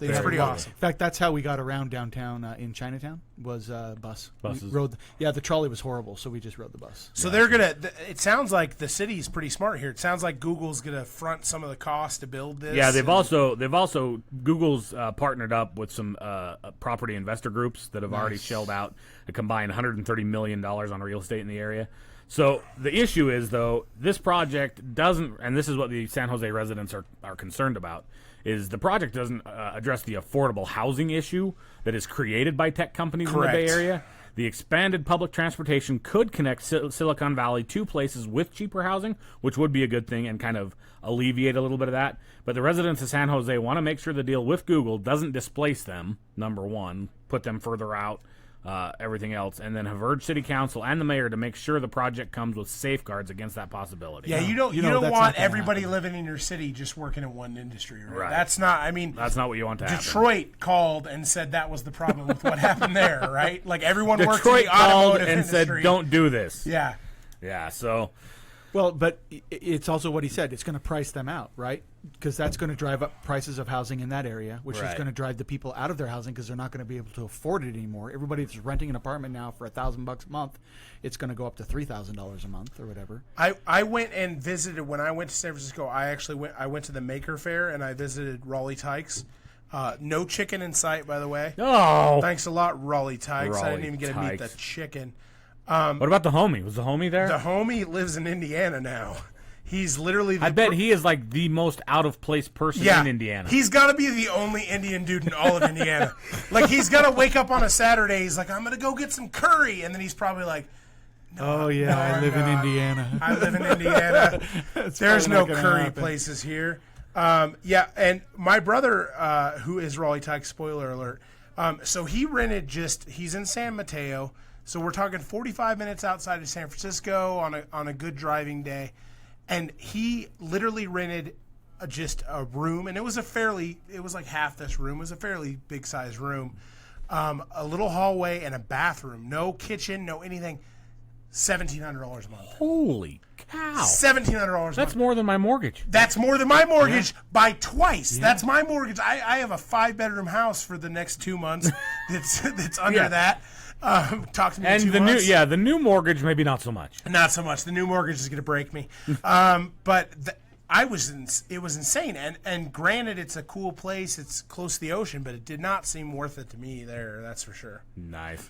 Speaker 2: It's pretty awesome.
Speaker 4: In fact, that's how we got around downtown in Chinatown was bus.
Speaker 3: Buses.
Speaker 4: We rode, the trolley was horrible, so we just rode the bus.
Speaker 2: So they're gonna. It sounds like the city's pretty smart here. It sounds like Google's gonna front some of the cost to build this.
Speaker 3: Yeah, they've also Google's partnered up with some property investor groups that have already shelled out a combined $130 million on real estate in the area. So the issue is, though, this project doesn't, and this is what the San Jose residents are concerned about, is the project doesn't address the affordable housing issue that is created by tech companies in the Bay Area. The expanded public transportation could connect Silicon Valley to places with cheaper housing, which would be a good thing and kind of alleviate a little bit of that. But the residents of San Jose want to make sure the deal with Google doesn't displace them, number one, put them further out everything else, and then have urged City Council and the mayor to make sure the project comes with safeguards against that possibility.
Speaker 2: Yeah, you don't
Speaker 4: that's not
Speaker 2: want
Speaker 4: gonna
Speaker 2: everybody
Speaker 4: happen.
Speaker 2: living in your city just working in one industry, right?
Speaker 3: Right.
Speaker 2: That's not. I mean,
Speaker 3: That's not what you want to happen.
Speaker 2: Detroit called and said that was the problem with what happened there, right? Like everyone works in
Speaker 3: Detroit
Speaker 2: the
Speaker 3: called
Speaker 2: automotive
Speaker 3: and
Speaker 2: industry.
Speaker 3: said, "Don't do this."
Speaker 2: Yeah.
Speaker 3: Yeah. So
Speaker 4: Well, but it's also what he said. It's going to price them out, right? Because that's going to drive up prices of housing in that area, which is
Speaker 3: Right.
Speaker 4: going to drive the people out of their housing because they're not going to be able to afford it anymore. Everybody that's renting an apartment now for $1,000 a month, it's going to go up to $3,000 a month or whatever.
Speaker 2: I went and visited when I went to San Francisco. I went to the Maker Fair and I visited Raleigh Tykes. No chicken in sight, by the way.
Speaker 3: no.
Speaker 2: Thanks a lot, Raleigh Tykes. I didn't
Speaker 3: Raleigh
Speaker 2: even get to meet the
Speaker 3: Tykes.
Speaker 2: chicken.
Speaker 3: What about the homie? Was the homie there?
Speaker 2: The homie lives in Indiana now. He's literally.
Speaker 3: I bet he is like the most out of place person in Indiana.
Speaker 2: He's got to be the only Indian dude in all of Indiana. Like he's got to wake up on a Saturday. He's like, I'm gonna go get some curry, and then he's probably like,
Speaker 4: Oh, yeah, I live in Indiana.
Speaker 2: I live in Indiana. There's no
Speaker 4: probably not gonna
Speaker 2: curry
Speaker 4: happen.
Speaker 2: places here. Yeah, and my brother, who is Raleigh Tykes, spoiler alert. So he rented he's in San Mateo. So we're talking 45 minutes outside of San Francisco on a good driving day. And he literally rented just a room, and it was like half this room. It was a fairly big sized room. A little hallway and a bathroom. No kitchen, no anything. $1,700 a month.
Speaker 3: Holy cow!
Speaker 2: $1,700 a month.
Speaker 3: That's more than my mortgage.
Speaker 2: That's more than my mortgage by twice. Yeah. That's my mortgage. I have a 5-bedroom house for the next 2 months that's under that. Talk to me in 2 months.
Speaker 3: The new mortgage maybe not so much.
Speaker 2: Not so much. The new mortgage is going to break me. But it was insane. And granted, it's a cool place. It's close to the ocean, but it did not seem worth it to me there. That's for sure.
Speaker 3: Nice.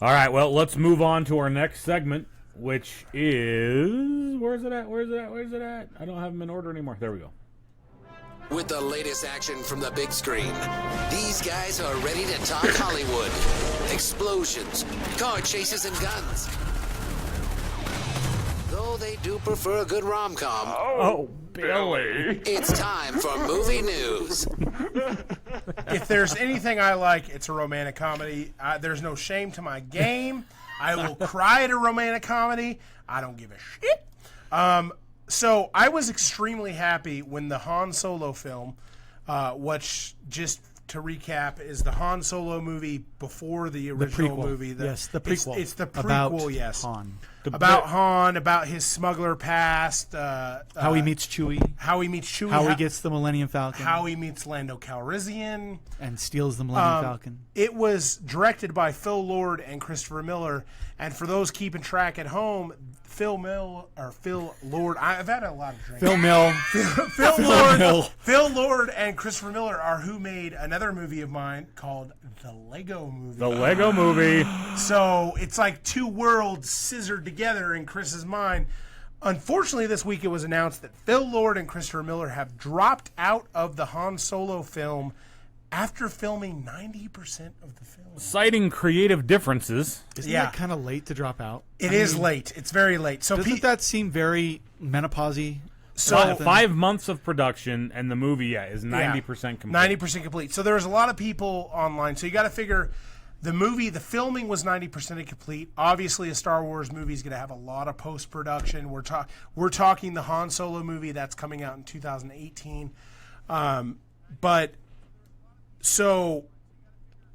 Speaker 3: All right, well, let's move on to our next segment, which is... Where's it at? I don't have them in order anymore. There we go.
Speaker 1: With the latest action from the big screen, these guys are ready to talk Hollywood. Explosions, car chases, and guns. Though they do prefer a good rom-com.
Speaker 3: Oh, Billy.
Speaker 1: It's time for movie news.
Speaker 2: If there's anything I like, it's a romantic comedy. There's no shame to my game. I will cry at a romantic comedy. I don't give a shit. So I was extremely happy when the Han Solo film, which, just to recap, is the Han Solo movie before the original movie.
Speaker 4: Yes, the prequel.
Speaker 2: It's the prequel,
Speaker 4: about
Speaker 2: yes.
Speaker 4: Han.
Speaker 2: About Han, about his smuggler past.
Speaker 4: How he meets Chewie.
Speaker 2: How
Speaker 4: How he gets the Millennium Falcon.
Speaker 2: How he meets Lando Calrissian.
Speaker 4: And steals the Millennium Falcon.
Speaker 2: It was directed by Phil Lord and Christopher Miller. And for those keeping track at home, Phil Lord. I've had a lot of drinks. Phil Lord and Christopher Miller are who made another movie of mine called The Lego Movie.
Speaker 3: The Lego Movie.
Speaker 2: So it's like two worlds scissored together in Chris's mind. Unfortunately, this week it was announced that Phil Lord and Christopher Miller have dropped out of the Han Solo film after filming 90% of the film.
Speaker 3: Citing creative differences.
Speaker 4: Isn't that kind of late to drop out?
Speaker 2: It is late. It's very late. So
Speaker 4: doesn't that seem very menopause-y?
Speaker 3: So 5 months of production, and the movie is 90% complete.
Speaker 2: 90% complete. So there was a lot of people online. So you got to figure the filming was 90% complete. Obviously, a Star Wars movie is going to have a lot of post-production. We're talking the Han Solo movie that's coming out in 2018. But so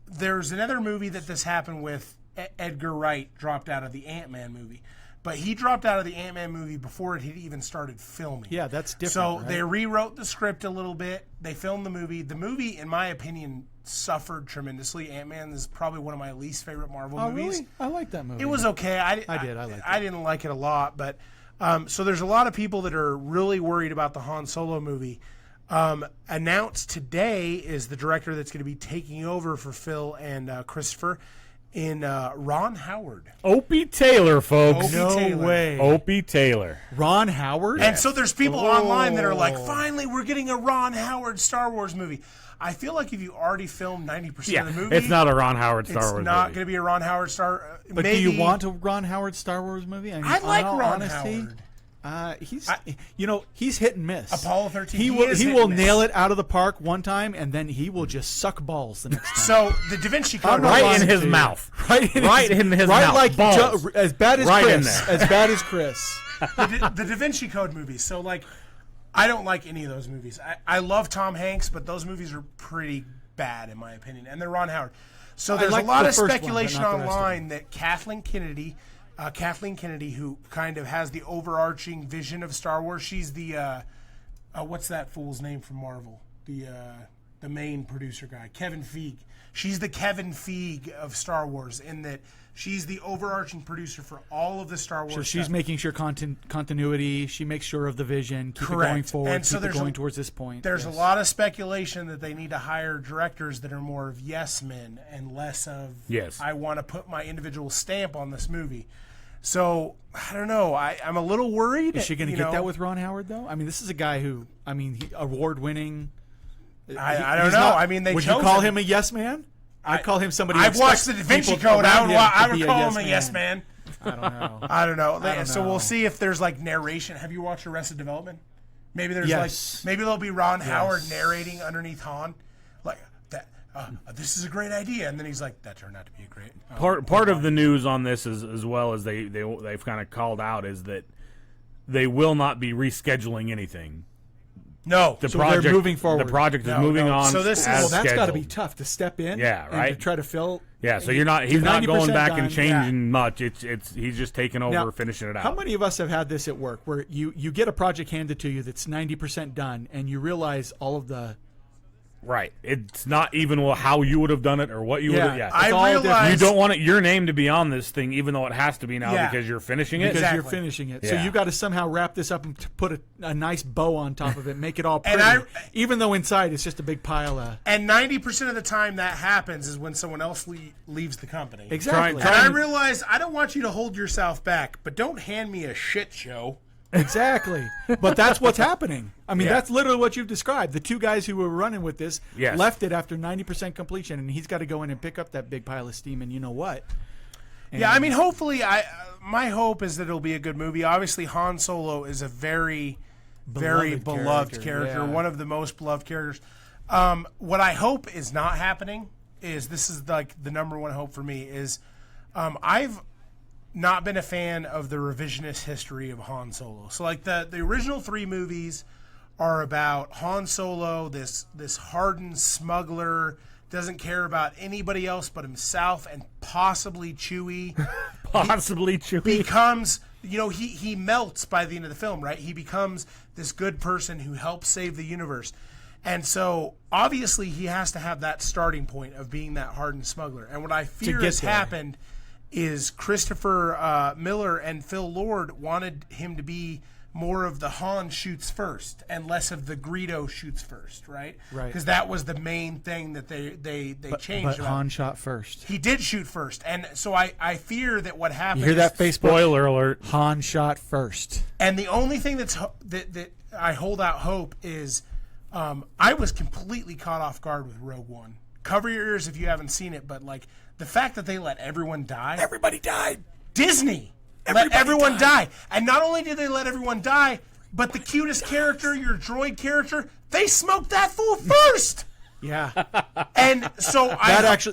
Speaker 2: there's another movie that this happened with. Edgar Wright dropped out of the Ant-Man movie. But he dropped out of the Ant-Man movie before it had even started filming.
Speaker 4: Yeah, that's different.
Speaker 2: So
Speaker 4: right?
Speaker 2: they rewrote the script a little bit. They filmed the movie. The movie, in my opinion, suffered tremendously. Ant-Man is probably one of my least favorite Marvel movies.
Speaker 4: Really? I like that movie.
Speaker 2: It was okay. I liked it. I didn't like it a lot. But so there's a lot of people that are really worried about the Han Solo movie. Announced today is the director that's going to be taking over for Phil and Christopher in Ron Howard.
Speaker 3: Opie Taylor, folks.
Speaker 4: way.
Speaker 3: Opie Taylor.
Speaker 4: Ron Howard?
Speaker 2: And so there's people online that are like, finally, we're getting a Ron Howard Star Wars movie. I feel like if you already filmed 90% of the movie,
Speaker 3: it's not a Ron Howard Star Wars movie.
Speaker 2: It's not going to be a Ron Howard Star.
Speaker 4: But
Speaker 2: maybe,
Speaker 4: do you want a Ron Howard Star Wars movie? I mean,
Speaker 2: I like Ron
Speaker 4: honesty,
Speaker 2: Howard.
Speaker 4: He's hit and miss.
Speaker 2: Apollo 13.
Speaker 4: He will nail it out of the park one time, and then he will just suck balls the next time.
Speaker 2: So the Da Vinci Code,
Speaker 3: right in his mouth, right in his mouth,
Speaker 4: like
Speaker 3: balls.
Speaker 4: As bad as
Speaker 3: right
Speaker 4: Chris,
Speaker 3: in there.
Speaker 4: as bad as Chris.
Speaker 2: the Da Vinci Code movies. So like, I don't like any of those movies. I love Tom Hanks, but those movies are pretty bad in my opinion, and they're Ron Howard. So there's a lot of speculation online that Kathleen Kennedy, who kind of has the overarching vision of Star Wars, she's the what's that fool's name from Marvel? The main producer guy, Kevin Feige. She's the Kevin Feige of Star Wars in that she's the overarching producer for all of the Star Wars.
Speaker 4: So she's making sure continuity. She makes sure of the vision. Keep
Speaker 2: Correct.
Speaker 4: it going forward.
Speaker 2: And so
Speaker 4: keep it going towards this point.
Speaker 2: There's a lot of speculation that they need to hire directors that are more of yes men and less of I want to put my individual stamp on this movie. So I don't know. I'm a little worried.
Speaker 4: Is she going to get that with Ron Howard though? I mean, this is a guy who, award winning.
Speaker 2: I don't know.
Speaker 4: Would you call him a yes man? I'd call him somebody.
Speaker 2: I've watched the Da Vinci Code. I would call him a yes man.
Speaker 4: I don't know.
Speaker 2: So we'll see if there's like narration. Have you watched Arrested Development? Maybe there's maybe there'll be Ron Howard narrating underneath Han, like that. This is a great idea, and then he's like, that turned out to be a great.
Speaker 3: Part of the news on this is, as well as they've kind of called out, is that they will not be rescheduling anything.
Speaker 2: No,
Speaker 4: they're moving forward.
Speaker 3: The project is moving on.
Speaker 2: So this
Speaker 3: as
Speaker 4: that's got to be
Speaker 3: scheduled.
Speaker 4: tough to step in.
Speaker 3: Yeah, right.
Speaker 4: And to try to fill.
Speaker 3: Yeah, so he's not going back and changing
Speaker 2: Yeah.
Speaker 3: much. He's just taking over,
Speaker 4: Now,
Speaker 3: finishing it out.
Speaker 4: How many of us have had this at work where you get a project handed to you that's 90% done, and you realize all of the.
Speaker 3: Right. It's not even how you would have done it or what you would have. Yeah.
Speaker 2: I realize
Speaker 3: You don't want your name to be on this thing, even though it has to be now because you're finishing it.
Speaker 4: Because you're finishing it. So
Speaker 3: Yeah.
Speaker 4: you got to somehow wrap this up and put a nice bow on top of it, make it all pretty.
Speaker 2: And
Speaker 4: even though inside it's just a big pile of.
Speaker 2: And 90% of the time that happens is when someone else leaves the company.
Speaker 4: Exactly.
Speaker 2: And I realize I don't want you to hold yourself back, but don't hand me a shit show.
Speaker 4: Exactly. But that's what's happening. That's literally what you've described. The two guys who were running with this left it after 90% completion, and he's got to go in and pick up that big pile of steam, and you know what? And
Speaker 2: hopefully, my hope is that it'll be a good movie. Obviously, Han Solo is a very beloved character, one of the most beloved characters. What I hope is not happening is, this is like the number one hope for me, is I've not been a fan of the revisionist history of Han Solo. So like the original 3 movies are about Han Solo, this hardened smuggler, doesn't care about anybody else but himself and possibly Chewie. Becomes, he melts by the end of the film, right? He becomes this good person who helps save the universe. And so obviously he has to have that starting point of being that hardened smuggler. And what I fear has happened is Christopher Miller and Phil Lord wanted him to be more of the Han shoots first and less of the Greedo shoots first, right?
Speaker 4: Right.
Speaker 2: Because that was the main thing that they changed.
Speaker 4: But Han shot first.
Speaker 2: He did shoot first, and so I fear that what happened.
Speaker 4: You hear that, Facebook?
Speaker 3: Spoiler alert.
Speaker 4: Han shot first.
Speaker 2: And the only thing that I hold out hope is, I was completely caught off guard with Rogue One. Cover your ears if you haven't seen it, but like the fact that they let everyone die.
Speaker 4: Everybody died.
Speaker 2: Disney let everyone die. And not only did they let everyone die, but the cutest character, your droid character, they smoked that fool first.
Speaker 4: Yeah.
Speaker 2: And so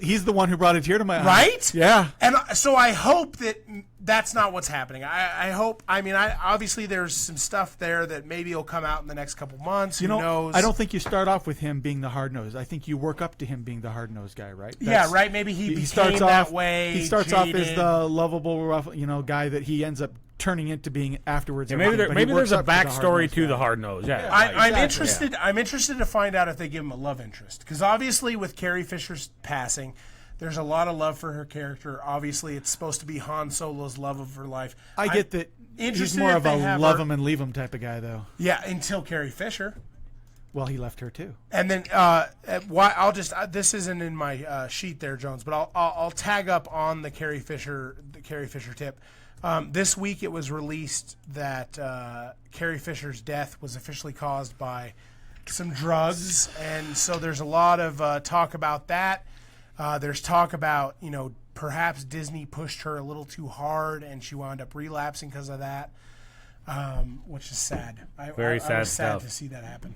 Speaker 4: he's the one who brought a tear to my eye.
Speaker 2: Right?
Speaker 4: Yeah.
Speaker 2: And so I hope that that's not what's happening. I hope, obviously there's some stuff there that maybe will come out in the next couple months. Who knows?
Speaker 4: I don't think you start off with him being the hard-nosed. I think you work up to him being the hard-nosed guy, right?
Speaker 2: Right. Maybe he
Speaker 4: starts
Speaker 2: that
Speaker 4: off
Speaker 2: way.
Speaker 4: He starts off as the lovable, rough, guy that he ends up turning into being afterwards.
Speaker 3: Yeah, maybe there's a backstory to the hard nose. Yeah,
Speaker 2: I'm interested. I'm interested to find out if they give him a love interest, because obviously with Carrie Fisher's passing, there's a lot of love for her character. Obviously, it's supposed to be Han Solo's love of her life.
Speaker 4: I get that. He's more of a love him and leave him type of guy, though.
Speaker 2: Yeah, until Carrie Fisher.
Speaker 4: Well, he left her too.
Speaker 2: And then this isn't in my sheet there, Jones, but I'll tag up on the Carrie Fisher tip. This week it was released that Carrie Fisher's death was officially caused by some drugs, and so there's a lot of talk about that. There's talk about, perhaps Disney pushed her a little too hard and she wound up relapsing because of that. which is sad.
Speaker 3: Very sad
Speaker 2: I was sad
Speaker 3: stuff.
Speaker 2: to see that happen.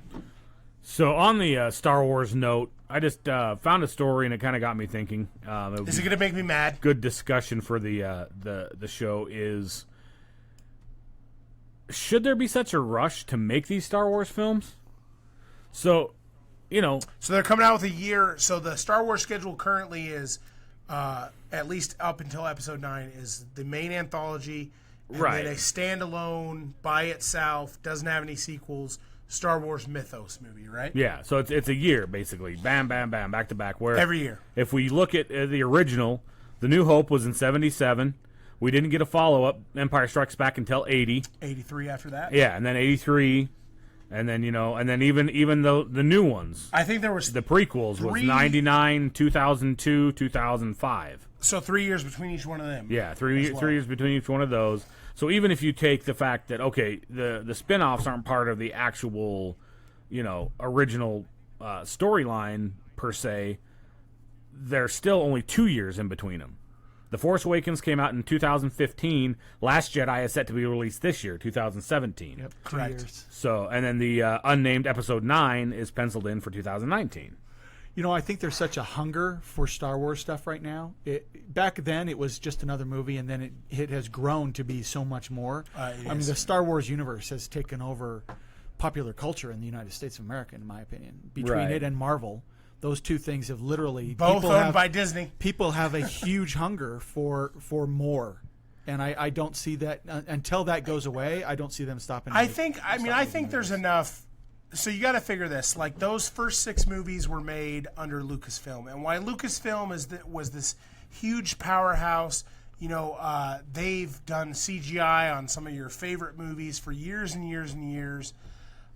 Speaker 3: So on the Star Wars note, I just found a story and it kind of got me thinking.
Speaker 2: Is it going to make me mad?
Speaker 3: Good discussion for the show is: should there be such a rush to make these Star Wars films? So, so
Speaker 2: they're coming out with a year. So the Star Wars schedule currently is, at least up until Episode 9, is the main anthology, and then a standalone by itself, doesn't have any sequels, Star Wars Mythos movie, right?
Speaker 3: Yeah, so it's a year basically, bam, bam, bam, back to back. Where
Speaker 2: every year,
Speaker 3: if we look at the original, The New Hope was in '77. We didn't get a follow up, Empire Strikes Back, until '80.
Speaker 2: '83 after that.
Speaker 3: Yeah, and then '83, and then and then even though the new ones,
Speaker 2: I think there was
Speaker 3: the prequels was '99, 2002, 2005.
Speaker 2: So 3 years between each one of them.
Speaker 3: Yeah, 3 years between each one of those. So even if you take the fact that, okay, the spin-offs aren't part of the actual, original storyline per se, there's still only 2 years in between them. The Force Awakens came out in 2015. Last Jedi is set to be released this year, 2017.
Speaker 4: Yep,
Speaker 2: correct.
Speaker 4: 2 years.
Speaker 3: So, and then the unnamed Episode 9 is penciled in for 2019.
Speaker 4: I think there's such a hunger for Star Wars stuff right now. Back then, it was just another movie, and then it has grown to be so much more. The Star Wars universe has taken over popular culture in the United States of America, in my opinion. Between it and Marvel, those two things have literally...
Speaker 2: Both owned by Disney.
Speaker 4: People have a huge hunger for more. And I don't see that... until that goes away, I don't see them stopping.
Speaker 2: I think there's enough... So you got to figure this. Like, those first 6 movies were made under Lucasfilm, and why Lucasfilm was this huge powerhouse. They've done CGI on some of your favorite movies for years and years and years.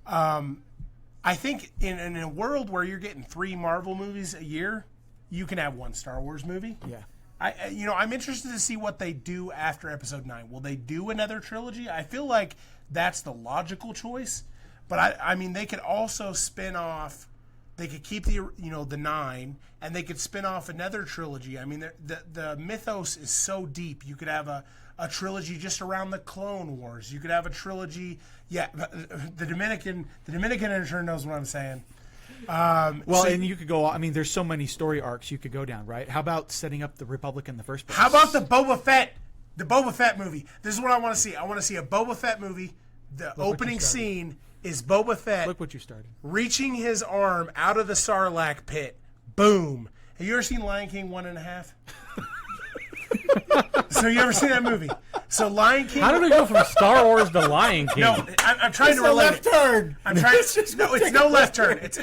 Speaker 2: I think in a world where you're getting 3 Marvel movies a year, you can have 1 Star Wars movie.
Speaker 4: Yeah.
Speaker 2: I'm interested to see what they do after Episode 9. Will they do another trilogy? I feel like that's the logical choice. But they could also spin off. They could keep the 9, and they could spin off another trilogy. The mythos is so deep. You could have a trilogy just around the Clone Wars. You could have a trilogy. Yeah, the Dominican intern knows what I'm saying.
Speaker 4: And you could go. There's so many story arcs you could go down. Right? How about setting up the Republic in the first place?
Speaker 2: How about the Boba Fett movie? This is what I want to see. I want to see a Boba Fett movie. The opening scene is Boba Fett.
Speaker 4: Look what you started.
Speaker 2: Reaching his arm out of the Sarlacc pit. Boom. Have you ever seen Lion King 1.5? So you ever seen that movie? So Lion King.
Speaker 3: How did we go from Star Wars to Lion King?
Speaker 2: No, I'm trying to relate.
Speaker 4: It's a left turn.
Speaker 2: I'm trying. No, it's no left turn. It's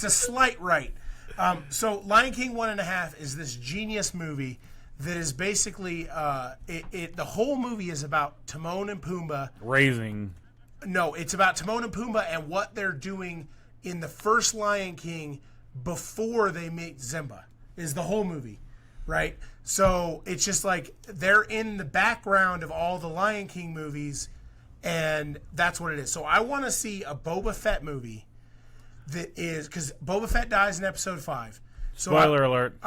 Speaker 2: a slight right. So Lion King 1.5 is this genius movie that is basically the whole movie is about Timon and Pumbaa
Speaker 3: raising.
Speaker 2: No, it's about Timon and Pumbaa and what they're doing in the first Lion King before they meet Simba, is the whole movie, right? So it's just like they're in the background of all the Lion King movies, and that's what it is. So I want to see a Boba Fett movie that is, because Boba Fett dies in Episode 5. So
Speaker 3: Spoiler alert.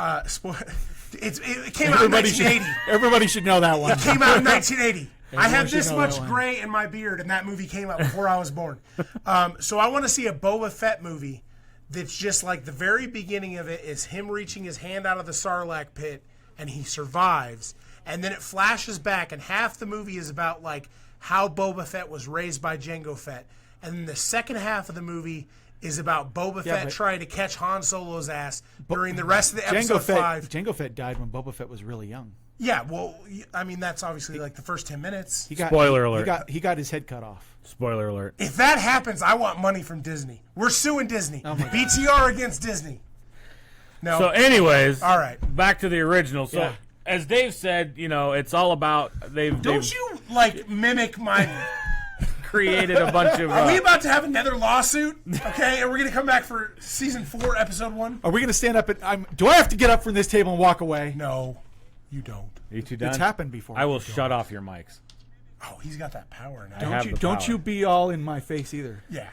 Speaker 2: It came out in 1980.
Speaker 4: Everybody should know that one.
Speaker 2: It came out in 1980. I have this much gray in my beard, and that movie came out before I was born. So I want to see a Boba Fett movie that's just like the very beginning of it is him reaching his hand out of the Sarlacc pit, and he survives. And then it flashes back, and half the movie is about like how Boba Fett was raised by Jango Fett. And then the second half of the movie is about Boba Fett trying to catch Han Solo's ass during the rest of the Episode 5.
Speaker 4: Jango Fett died when Boba Fett was really young.
Speaker 2: Yeah, well, that's obviously like the first 10 minutes.
Speaker 3: Spoiler alert.
Speaker 4: He got his head cut off.
Speaker 3: Spoiler alert.
Speaker 2: If that happens, I want money from Disney. We're suing Disney.
Speaker 4: Oh my God.
Speaker 2: BtR against Disney. No.
Speaker 3: So anyways,
Speaker 2: all right.
Speaker 3: Back to the original. So as Dave said, it's all about
Speaker 2: Don't you mimic my
Speaker 3: created a bunch of
Speaker 2: Are we about to have another lawsuit? Okay, and we're going to come back for season 4, episode 1?
Speaker 4: Are we going to stand up do I have to get up from this table and walk away?
Speaker 2: No. You don't.
Speaker 3: Are you two done?
Speaker 4: It's happened before.
Speaker 3: I will shut off your mics.
Speaker 2: Oh, he's got that power now.
Speaker 4: Don't you be all in my face either.
Speaker 2: Yeah.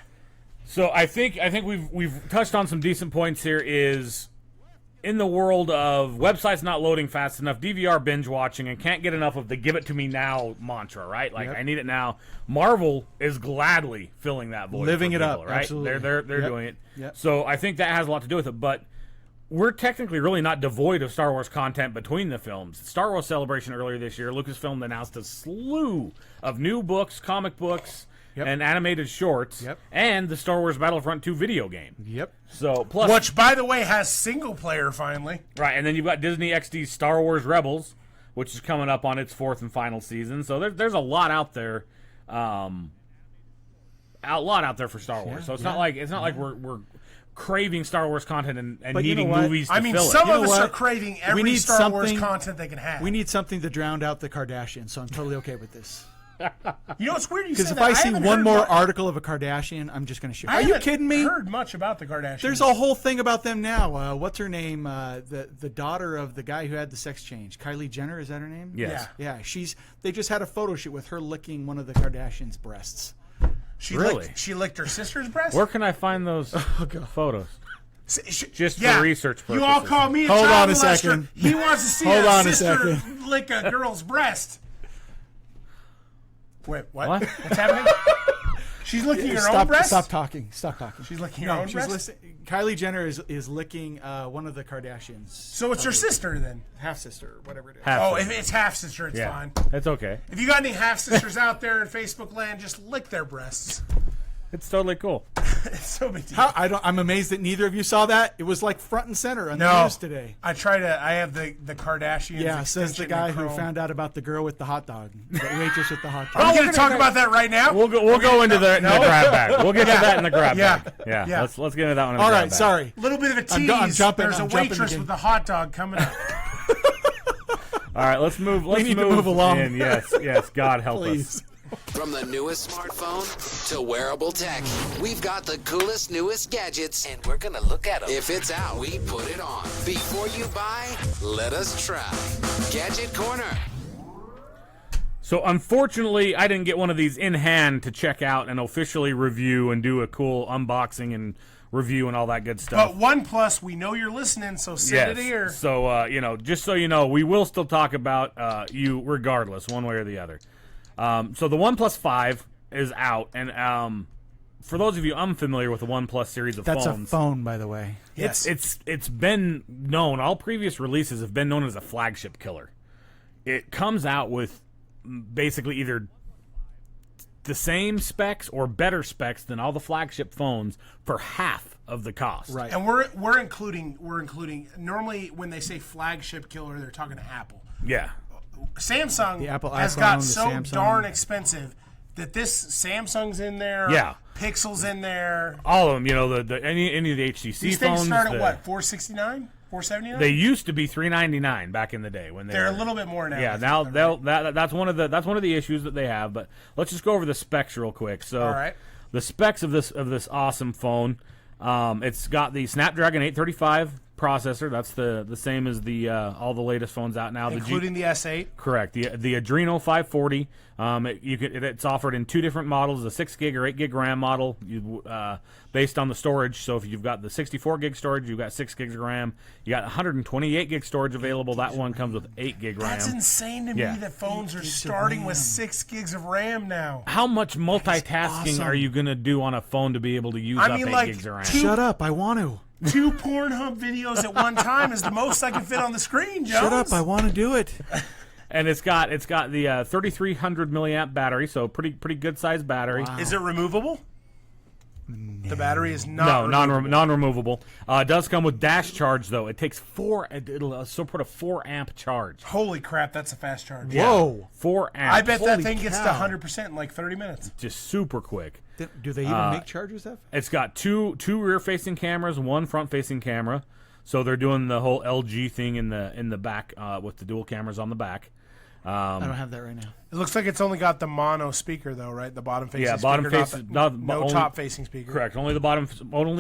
Speaker 3: So I think we've touched on some decent points here. Is in the world of websites not loading fast enough, DVR binge watching, and can't get enough of the "give it to me now" mantra, right? Like, I need it now. Marvel is gladly filling that void,
Speaker 4: living it
Speaker 3: people,
Speaker 4: up.
Speaker 3: right?
Speaker 4: Absolutely,
Speaker 3: They're doing it.
Speaker 4: Yep.
Speaker 3: So I think that has a lot to do with it. But we're technically really not devoid of Star Wars content between the films. Star Wars Celebration earlier this year, Lucasfilm announced a slew of new books, comic books, and animated shorts, and the Star Wars Battlefront 2 video game. So plus,
Speaker 2: which, by the way, has single player finally.
Speaker 3: Right, and then you've got Disney XD's Star Wars Rebels, which is coming up on its 4th and final season. So there's a lot out there, for Star Wars. So it's not like we're craving Star Wars content and needing movies to fill it.
Speaker 2: Some of us are craving every Star Wars content they can have.
Speaker 4: We need something to drown out the Kardashians, so I'm totally okay with this.
Speaker 2: You know, it's weird you said that.
Speaker 4: Because if I see one more article of a Kardashian, I'm just going to shoot. Are you kidding me?
Speaker 2: I haven't heard much about the Kardashians.
Speaker 4: There's a whole thing about them now. What's her name? The daughter of the guy who had the sex change. Kylie Jenner, is that her name?
Speaker 3: Yes.
Speaker 4: Yeah. They just had a photo shoot with her licking one of the Kardashians' breasts.
Speaker 2: She licked her sister's breast?
Speaker 3: Where can I find those photos? Just for research purposes.
Speaker 2: You all call me a
Speaker 4: Hold
Speaker 2: child
Speaker 4: on a
Speaker 2: molester.
Speaker 4: second.
Speaker 2: He wants to see a sister lick a girl's breast. Wait, what? What's happening? She's licking her own breast?
Speaker 4: Stop talking.
Speaker 2: She's licking her own breast?
Speaker 4: Kylie Jenner is licking one of the Kardashians.
Speaker 2: So it's her sister then?
Speaker 4: Half-sister, whatever it is.
Speaker 2: If it's half-sister, it's fine.
Speaker 3: It's okay.
Speaker 2: If you got any half-sisters out there in Facebook land, just lick their breasts.
Speaker 3: It's totally cool.
Speaker 2: It's so big deal.
Speaker 4: I'm amazed that neither of you saw that. It was like front and center on the news today.
Speaker 2: I have the Kardashians.
Speaker 4: Yeah, says the guy who found out about the girl with the hot dog, the waitress with the hot dog.
Speaker 2: Are we going to talk about that right now?
Speaker 3: We'll go into the grab bag. We'll get to that in the grab bag. Yeah. Let's get into that one.
Speaker 4: All right, sorry.
Speaker 2: A little bit of a tease.
Speaker 4: I'm jumping.
Speaker 2: There's a waitress with a hot dog coming up.
Speaker 3: All right, let's move.
Speaker 4: We need to move along.
Speaker 3: Yes. God help us.
Speaker 1: From the newest smartphone to wearable tech, we've got the coolest, newest gadgets, and we're gonna look at them. If it's out, we put it on. Before you buy, let us try. Gadget Corner.
Speaker 3: So unfortunately, I didn't get one of these in hand to check out and officially review and do a cool unboxing and review and all that good stuff.
Speaker 2: But OnePlus, we know you're listening, so send it here.
Speaker 3: So just so you know, we will still talk about you regardless, one way or the other. So the OnePlus 5 is out, and for those of you unfamiliar with the OnePlus series of phones,
Speaker 4: that's a phone, by the way.
Speaker 2: Yes,
Speaker 3: it's been known. All previous releases have been known as a flagship killer. It comes out with basically either the same specs or better specs than all the flagship phones for half of the cost.
Speaker 2: Right, and we're including normally when they say flagship killer, they're talking to Apple.
Speaker 3: Yeah.
Speaker 2: Samsung
Speaker 4: the Apple
Speaker 2: has
Speaker 4: iPhone,
Speaker 2: got so
Speaker 4: Samsung.
Speaker 2: darn expensive that this Samsung's in there.
Speaker 3: Yeah.
Speaker 2: Pixel's in there.
Speaker 3: All of them, any of the HTC
Speaker 2: These
Speaker 3: phones.
Speaker 2: These things start at what, $469, $479?
Speaker 3: They used to be $399 back in the day when
Speaker 2: they're a little bit more now.
Speaker 3: Yeah, now that's one of the issues that they have. But let's just go over the specs real quick. So,
Speaker 2: all right.
Speaker 3: The specs of this awesome phone. It's got the Snapdragon 835 processor. That's the same as the all the latest phones out now,
Speaker 2: including the S8.
Speaker 3: Correct. The Adreno 540. It's offered in two different models: the 6 gig or 8 gig RAM model, based on the storage. So if you've got the 64 gig storage, you've got 6 gigs of RAM. You got 128 gig storage available. That one comes with 8 gig RAM.
Speaker 2: That's insane to me that phones are starting with 6 gigs of RAM now.
Speaker 3: How much multitasking are you gonna do on a phone to be able to use up 8 gigs of RAM?
Speaker 4: Shut up! I want to.
Speaker 2: 2 Pornhub videos at one time is the most I can fit on the screen, Jones.
Speaker 4: Shut up! I want to do it.
Speaker 3: And it's got the 3,300 milliamp battery, so pretty good sized battery.
Speaker 2: Wow. Is it removable? No. The battery is not
Speaker 3: non-removable. It does come with dash charge though. It takes it'll support a 4 amp charge.
Speaker 2: Holy crap, that's a fast charge.
Speaker 3: Yeah.
Speaker 4: Whoa,
Speaker 3: 4 amp.
Speaker 2: I bet that thing gets to 100% in like 30 minutes.
Speaker 3: Just super quick.
Speaker 4: Do they even make chargers that fast?
Speaker 3: It's got two rear-facing cameras, one front-facing camera. So they're doing the whole LG thing in the back with the dual cameras on the back.
Speaker 4: I don't have that right now.
Speaker 2: It looks like it's only got the mono speaker though, right? The bottom facing speaker.
Speaker 3: Bottom facing,
Speaker 2: no top facing speaker.
Speaker 3: Correct. Only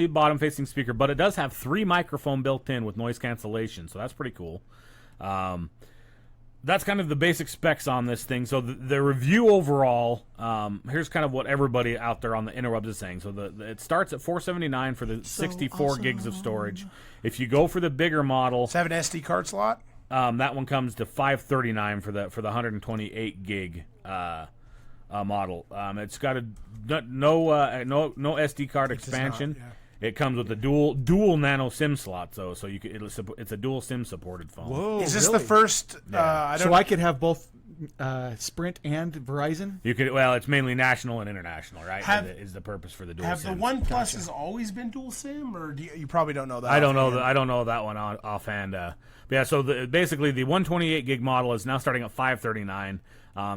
Speaker 3: bottom facing speaker, but it does have 3 microphone built in with noise cancellation, so that's pretty cool. that's kind of the basic specs on this thing. So the review overall, here's kind of what everybody out there on the interwebs is saying. So it starts at $479 for the 64 gigs of storage. If you go for the bigger model,
Speaker 2: does it have an SD card slot?
Speaker 3: That one comes to $539 for the 128 gig model. It's got no SD card expansion. It comes with a dual nano SIM slot, so it's a dual SIM supported phone.
Speaker 4: Whoa!
Speaker 2: Is this the first?
Speaker 4: I could have both Sprint and Verizon.
Speaker 3: You could. Well, it's mainly national and international, right? Is the purpose for the dual SIM.
Speaker 2: Have the OnePlus has always been dual SIM, or you probably don't know that?
Speaker 3: I don't know that one offhand. But yeah, so basically the 128 gig model is now starting at $539.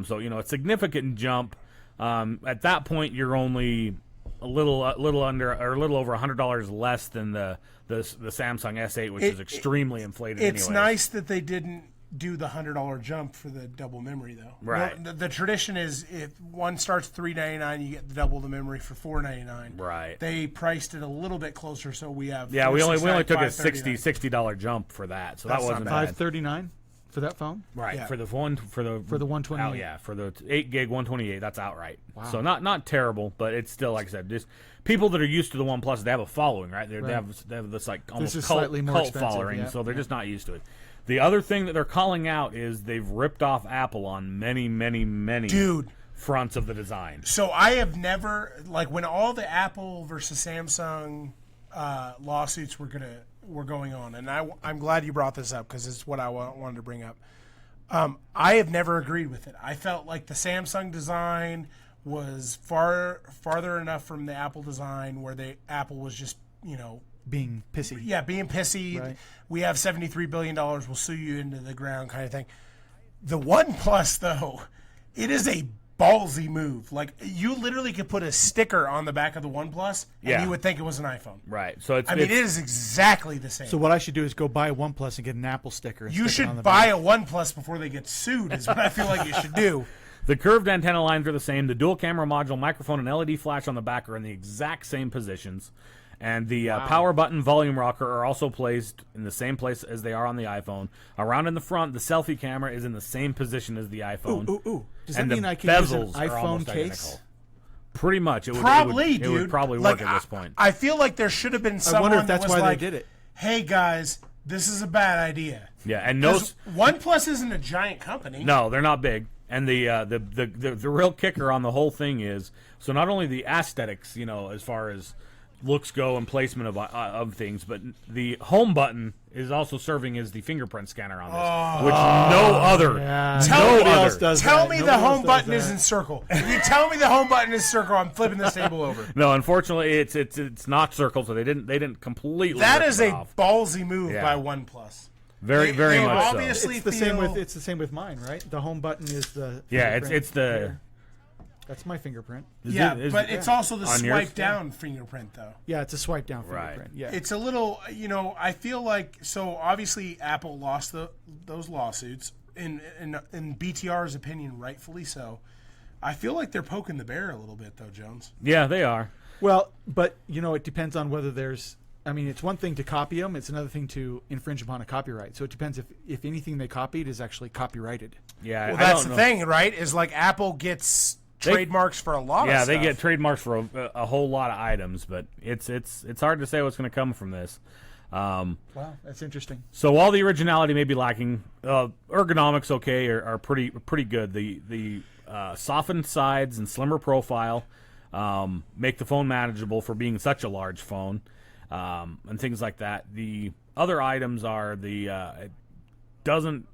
Speaker 3: So a significant jump. At that point, you're only a little under or a little over $100 less than the Samsung S8, which is extremely inflated.
Speaker 2: It's nice that they didn't do the $100 jump for the double memory though.
Speaker 3: Right.
Speaker 2: The tradition is if one starts $399, you get double the memory for $499.
Speaker 3: Right.
Speaker 2: They priced it a little bit closer, so we have.
Speaker 3: Yeah, we only took a $60 jump for that, so
Speaker 2: That's
Speaker 3: that wasn't bad.
Speaker 4: $539 for that phone.
Speaker 3: Right,
Speaker 2: Yeah.
Speaker 3: for the 128.
Speaker 4: Oh,
Speaker 3: yeah, for the 8 gig 128, that's outright.
Speaker 4: Wow.
Speaker 3: So not terrible, but it's still, like I said, just people that are used to the OnePlus, they have a following, right? They have this like almost cult following,
Speaker 4: yeah.
Speaker 3: so they're just not used to it. The other thing that they're calling out is they've ripped off Apple on many fronts of the design.
Speaker 2: So I have never, like, when all the Apple versus Samsung lawsuits were going on, and I'm glad you brought this up because it's what I wanted to bring up. I have never agreed with it. I felt like the Samsung design was farther enough from the Apple design where Apple was just,
Speaker 4: Being pissy.
Speaker 2: Yeah, being pissy.
Speaker 4: Right.
Speaker 2: We have $73 billion. We'll sue you into the ground kind of thing. The OnePlus, though, it is a ballsy move. Like, you literally could put a sticker on the back of the OnePlus, and you would think it was an iPhone.
Speaker 3: Right. So it
Speaker 2: is exactly the same.
Speaker 4: So what I should do is go buy a OnePlus and get an Apple sticker. And
Speaker 2: you
Speaker 4: stick it on
Speaker 2: should
Speaker 4: the
Speaker 2: buy
Speaker 4: back.
Speaker 2: a OnePlus before they get sued, is what I feel like you should do.
Speaker 3: The curved antenna lines are the same. The dual camera module, microphone, and LED flash on the back are in the exact same positions. And the power button, volume rocker are also placed in the same place as they are on the iPhone. Around in the front, the selfie camera is in the same position as the iPhone.
Speaker 4: Ooh. Does
Speaker 3: and
Speaker 4: that mean
Speaker 3: the
Speaker 4: I can use an
Speaker 3: bezels are
Speaker 4: iPhone
Speaker 3: almost
Speaker 4: case?
Speaker 3: identical. Pretty much. It would probably
Speaker 2: like,
Speaker 3: work at this point.
Speaker 2: I feel like there should have been someone
Speaker 4: I wonder if that's
Speaker 2: that was
Speaker 4: why
Speaker 2: like,
Speaker 4: they did it.
Speaker 2: Hey, guys, this is a bad idea.
Speaker 3: Yeah, and
Speaker 2: 'Cause OnePlus isn't a giant company.
Speaker 3: No, they're not big. And the real kicker on the whole thing is, so not only the aesthetics, as far as looks go and placement of things, but the home button is also serving as the fingerprint scanner on this, which no other
Speaker 2: Tell me the home button is in circle. If you tell me the home button is circle, I'm flipping this table over.
Speaker 3: No, unfortunately, it's not circle, so they didn't completely.
Speaker 2: That
Speaker 3: rip
Speaker 2: is
Speaker 3: it
Speaker 2: a
Speaker 3: off.
Speaker 2: ballsy move by OnePlus.
Speaker 3: Very
Speaker 2: they
Speaker 3: much so.
Speaker 2: obviously
Speaker 4: It's the same with mine, right? The home button is the
Speaker 3: it's the.
Speaker 4: here. That's my fingerprint.
Speaker 2: But it's also the
Speaker 3: on
Speaker 2: swipe
Speaker 3: yours?
Speaker 2: down fingerprint, though.
Speaker 4: Yeah, it's a swipe down
Speaker 3: Right.
Speaker 4: fingerprint. Yeah.
Speaker 2: It's a little, I feel like, so obviously Apple lost those lawsuits, in BtR's opinion, rightfully so. I feel like they're poking the bear a little bit, though, Jones.
Speaker 3: Yeah, they are.
Speaker 4: Well, but it depends on whether there's. I mean, it's one thing to copy them; it's another thing to infringe upon a copyright. So it depends if anything they copied is actually copyrighted.
Speaker 3: Yeah,
Speaker 2: well, that's the thing, right? Is like Apple gets trademarks for a lot of stuff.
Speaker 3: Yeah, they get trademarks for a whole lot of items, but it's hard to say what's going to come from this.
Speaker 4: Wow, that's interesting.
Speaker 3: So while the originality may be lacking, ergonomics are pretty good. The softened sides and slimmer profile make the phone manageable for being such a large phone, and things like that. The other items are it doesn't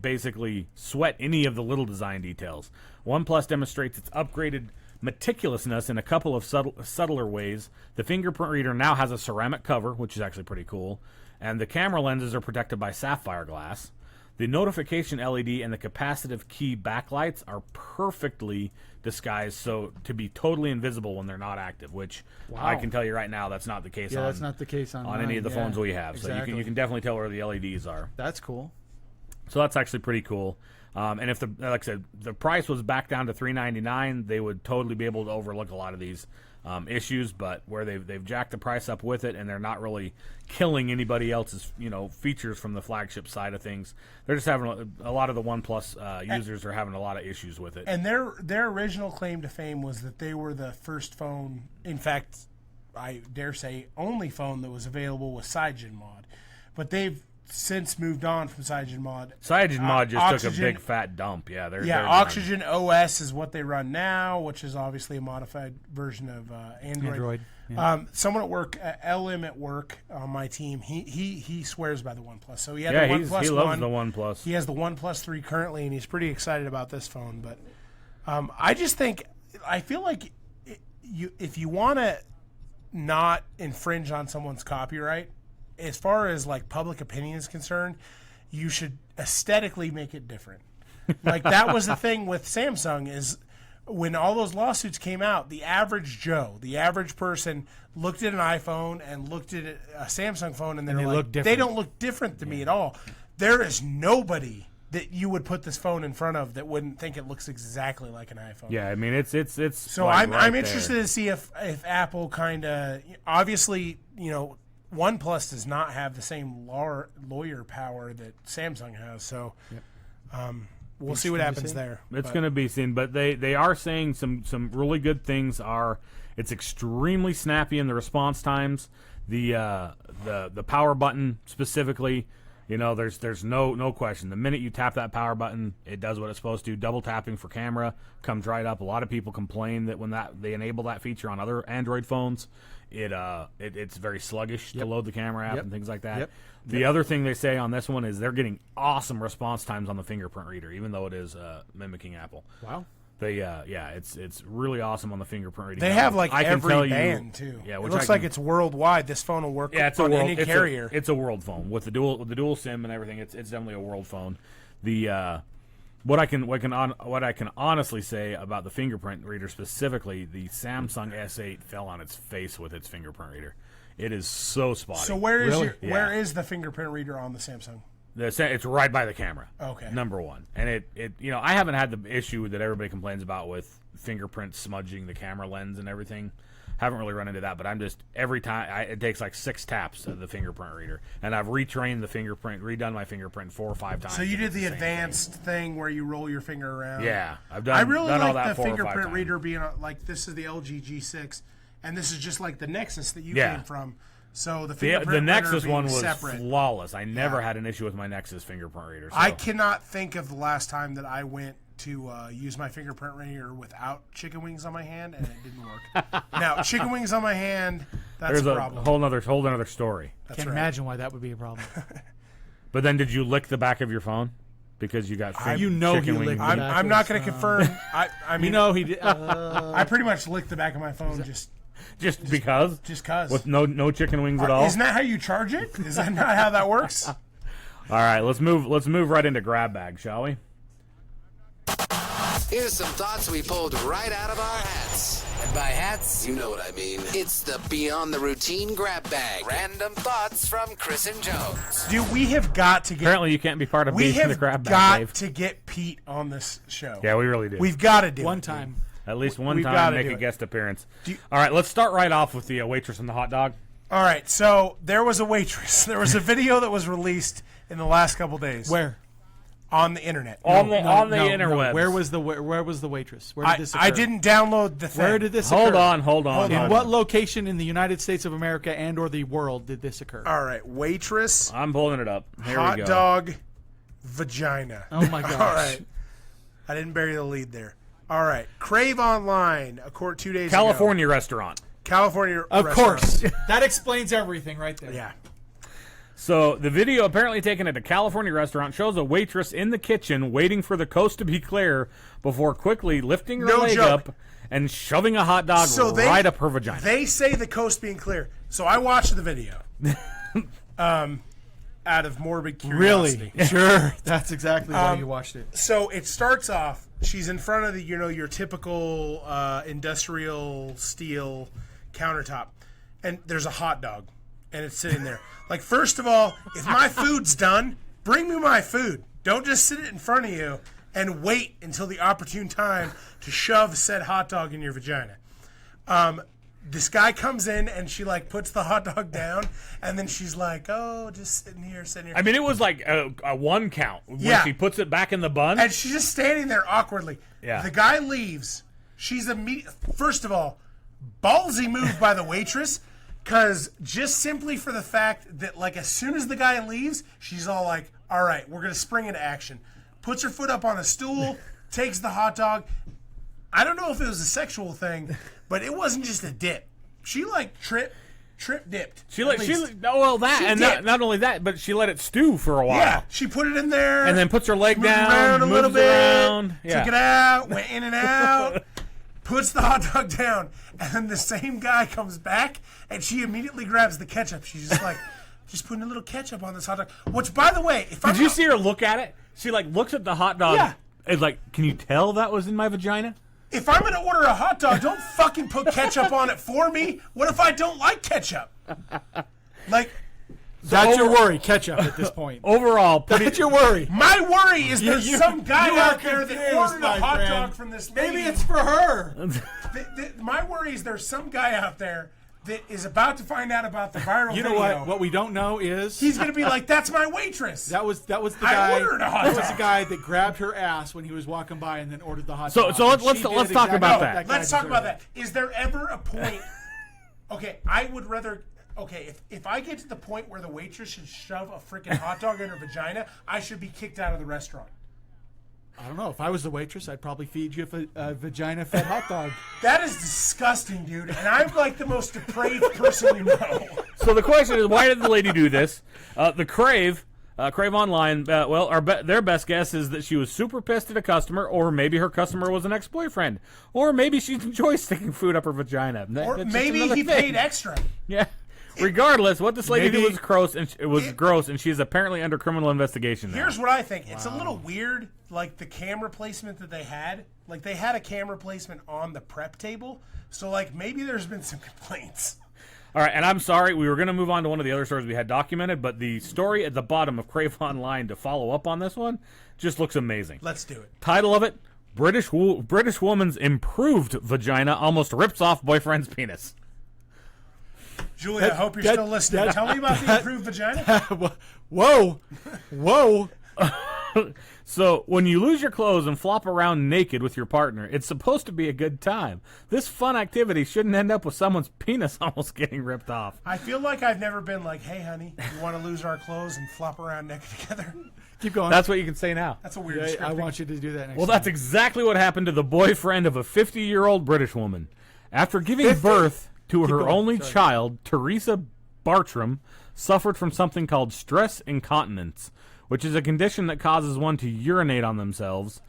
Speaker 3: basically sweat any of the little design details. OnePlus demonstrates its upgraded meticulousness in a couple of subtler ways. The fingerprint reader now has a ceramic cover, which is actually pretty cool, and the camera lenses are protected by sapphire glass. The notification LED and the capacitive key backlights are perfectly disguised so to be totally invisible when they're not active, which I can tell you right now that's not the case
Speaker 4: that's not the case on
Speaker 3: any of the phones we have.
Speaker 4: Exactly.
Speaker 3: So you can definitely tell where the LEDs are.
Speaker 4: That's cool.
Speaker 3: So that's actually pretty cool. And if like I said, the price was back down to $399, they would totally be able to overlook a lot of these issues. But where they've jacked the price up with it, and they're not really killing anybody else's features from the flagship side of things, they're just having a lot of the OnePlus users are having a lot of issues with it.
Speaker 2: And their original claim to fame was that they were the first phone, in fact, I dare say only phone that was available with CyanogenMod, but they've since moved on from CyanogenMod.
Speaker 3: CyanogenMod just took a big fat dump. Yeah, they're
Speaker 2: Oxygen OS is what they run now, which is obviously a modified version of Android. Yeah. Someone at work, LM at work on my team, he swears by the OnePlus. So he had the OnePlus
Speaker 3: he loves the OnePlus.
Speaker 2: He has the OnePlus 3 currently, and he's pretty excited about this phone. But I feel like if you want to not infringe on someone's copyright, as far as like public opinion is concerned, you should aesthetically make it different. Like that was the thing with Samsung, is when all those lawsuits came out, the average Joe, the average person looked at an iPhone and looked at a Samsung phone, and they're like, they don't look different to me at all. There is nobody that you would put this phone in front of that wouldn't think it looks exactly like an iPhone.
Speaker 3: Yeah, I mean it's
Speaker 2: so
Speaker 3: like
Speaker 2: I'm interested to see if Apple kind of, obviously, OnePlus does not have the same lawyer power that Samsung has, so we'll see what happens there.
Speaker 3: It's going to be seen, but they are saying some really good things. It's extremely snappy in the response times. The power button specifically, there's no question. The minute you tap that power button, it does what it's supposed to. Double tapping for camera comes right up. A lot of people complain that when they enable that feature on other Android phones, it's very sluggish to load the camera app and things like that. The other thing they say on this one is they're getting awesome response times on the fingerprint reader, even though it is mimicking Apple.
Speaker 4: Wow.
Speaker 3: It's really awesome on the fingerprint reading.
Speaker 2: They have like every band too.
Speaker 3: Yeah,
Speaker 2: it looks like it's worldwide. This phone will work on any carrier.
Speaker 3: It's a world phone with the dual SIM and everything. It's definitely a world phone. What I can honestly say about the fingerprint reader specifically, the Samsung S8 fell on its face with its fingerprint reader. It is so spotty.
Speaker 2: So where is the fingerprint reader on the Samsung?
Speaker 3: It's right by the camera.
Speaker 2: Okay.
Speaker 3: Number one, and I haven't had the issue that everybody complains about with fingerprint smudging the camera lens and everything. Haven't really run into that, but I'm just every time it takes like 6 taps of the fingerprint reader, and I've redone my fingerprint 4 or 5 times.
Speaker 2: So you did the advanced thing where you roll your finger around.
Speaker 3: Yeah, I've done.
Speaker 2: I really
Speaker 3: done all
Speaker 2: like
Speaker 3: that
Speaker 2: the
Speaker 3: 4 or 5
Speaker 2: fingerprint
Speaker 3: times.
Speaker 2: reader being like this is the LG G6, and this is just like the Nexus that you came from. So the
Speaker 3: Nexus one was
Speaker 2: separate.
Speaker 3: flawless. I never had an issue with my Nexus fingerprint reader. So.
Speaker 2: I cannot think of the last time that I went to use my fingerprint reader without chicken wings on my hand, and it didn't work. Now, chicken wings on my hand, that's a problem.
Speaker 3: Whole another story.
Speaker 4: Can't imagine why that would be a problem.
Speaker 3: But then, did you lick the back of your phone because you got chicken wings?
Speaker 2: I'm not going to confirm. I mean,
Speaker 4: he did.
Speaker 2: I pretty much licked the back of my phone
Speaker 3: just because?
Speaker 2: Just because.
Speaker 3: With no chicken wings at all?
Speaker 2: Isn't that how you charge it? Is that not how that works?
Speaker 3: All right, let's move right into grab bag, shall we?
Speaker 1: Here's some thoughts we pulled right out of our hats. And by hats, you know what I mean. It's the Beyond the Routine grab bag. Random thoughts from Chris and Jones.
Speaker 2: Dude, we have got to get...
Speaker 3: Apparently you can't be part of being the grab bag,
Speaker 2: We have got to get Pete on this show.
Speaker 3: Yeah, we really do.
Speaker 2: We've got to do
Speaker 4: one time.
Speaker 3: At least one time, make a guest appearance. All right, let's start right off with the waitress and the hot dog.
Speaker 2: All right, so there was a waitress. There was a video that was released in the last couple days.
Speaker 4: Where?
Speaker 2: On the internet.
Speaker 3: On the interwebs.
Speaker 4: No. Where was the waitress? Where did this occur?
Speaker 2: I didn't download the thing.
Speaker 4: Where did this occur?
Speaker 3: Hold on.
Speaker 4: In what location in the United States of America and or the world did this occur?
Speaker 2: All right, waitress.
Speaker 3: I'm pulling it up. Here
Speaker 2: hot
Speaker 3: we go.
Speaker 2: dog, vagina.
Speaker 4: Oh, my gosh.
Speaker 2: All right. I didn't bury the lead there. All right. Crave Online, a court 2 days
Speaker 3: California
Speaker 2: ago.
Speaker 3: restaurant.
Speaker 2: California
Speaker 4: Of
Speaker 2: restaurant.
Speaker 4: course. That explains everything right there.
Speaker 2: Yeah.
Speaker 3: So the video, apparently taken at a California restaurant, shows a waitress in the kitchen waiting for the coast to be clear before quickly lifting her leg up and shoving a hot dog right up her vagina.
Speaker 2: They say the coast being clear. So I watched the video out of morbid curiosity.
Speaker 4: Really? Sure. That's exactly why you watched it.
Speaker 2: So it starts off, she's in front of the, your typical industrial steel countertop, and there's a hot dog, and it's sitting there. Like, first of all, if my food's done, bring me my food. Don't just sit it in front of you and wait until the opportune time to shove said hot dog in your vagina. This guy comes in and she like puts the hot dog down, and then she's like, "Oh, just sitting here."
Speaker 3: I mean, it was like a one count when she puts it back in the bun,
Speaker 2: and she's just standing there awkwardly.
Speaker 3: Yeah.
Speaker 2: The guy leaves. She's first of all, ballsy move by the waitress, because just simply for the fact that like as soon as the guy leaves, she's all like, "All right, we're gonna spring into action." Puts her foot up on a stool, takes the hot dog. I don't know if it was a sexual thing, but it wasn't just a dip. She like trip dipped.
Speaker 3: Not only that, but she let it stew for a while.
Speaker 2: Yeah, she put it in there
Speaker 3: and then puts her leg down,
Speaker 2: around a little bit,
Speaker 3: around.
Speaker 2: took it out, went in and out, puts the hot dog down, and then the same guy comes back and she immediately grabs the ketchup. She's just like, just putting a little ketchup on this hot dog. Which, by the way,
Speaker 3: did you see her look at it? She like looks at the hot dog.
Speaker 2: Yeah.
Speaker 3: And like, can you tell that was in my vagina?
Speaker 2: If I'm going to order a hot dog, don't fucking put ketchup on it for me. What if I don't like ketchup? Like,
Speaker 4: that's your worry, ketchup at this point.
Speaker 3: Overall,
Speaker 4: that's your worry.
Speaker 2: My worry is there's some guy out there that ordered a hot dog from this lady.
Speaker 4: Maybe it's for her.
Speaker 2: My worry is there's some guy out there that is about to find out about the viral video.
Speaker 4: You know what? What we don't know is
Speaker 2: he's going to be like, "That's my waitress."
Speaker 4: That was the guy.
Speaker 2: I ordered a hot dog.
Speaker 4: That was the guy that grabbed her ass when he was walking by and then ordered the hot dog.
Speaker 3: So let's talk about that.
Speaker 2: Let's talk about that. Is there ever a point? Okay, I would rather. Okay, if I get to the point where the waitress should shove a freaking hot dog in her vagina, I should be kicked out of the restaurant.
Speaker 4: I don't know. If I was the waitress, I'd probably feed you a vagina-fed hot dog.
Speaker 2: That is disgusting, dude. And I'm like the most depraved person you know.
Speaker 3: So the question is, why did the lady do this? The Crave Online, their best guess is that she was super pissed at a customer, or maybe her customer was an ex-boyfriend, or maybe she enjoys sticking food up her vagina.
Speaker 2: Or maybe he paid extra.
Speaker 3: Yeah. Regardless, what this lady did was gross, and she is apparently under criminal investigation now.
Speaker 2: Here's what I think. It's a little weird, like the camera placement that they had. Like they had a camera placement on the prep table, so like maybe there's been some complaints.
Speaker 3: All right, and I'm sorry, we were going to move on to one of the other stories we had documented, but the story at the bottom of Crave Online to follow up on this one just looks amazing.
Speaker 2: Let's do it.
Speaker 3: Title of it, British woman's improved vagina almost rips off boyfriend's penis.
Speaker 2: Julia, I hope you're still listening. Tell me about the improved vagina.
Speaker 4: Whoa.
Speaker 3: So, when you lose your clothes and flop around naked with your partner, it's supposed to be a good time. This fun activity shouldn't end up with someone's penis almost getting ripped off.
Speaker 2: I feel like I've never been like, "Hey, honey, you want to lose our clothes and flop around naked together?"
Speaker 4: Keep going.
Speaker 3: That's what you can say now.
Speaker 2: That's a weird description.
Speaker 4: I want you to do that next
Speaker 3: time.
Speaker 4: Well,
Speaker 3: that's exactly what happened to the boyfriend of a 50-year-old British woman. After giving birth to her only child, Teresa Bartram suffered from something called stress incontinence, which is a condition that causes one to urinate on themselves.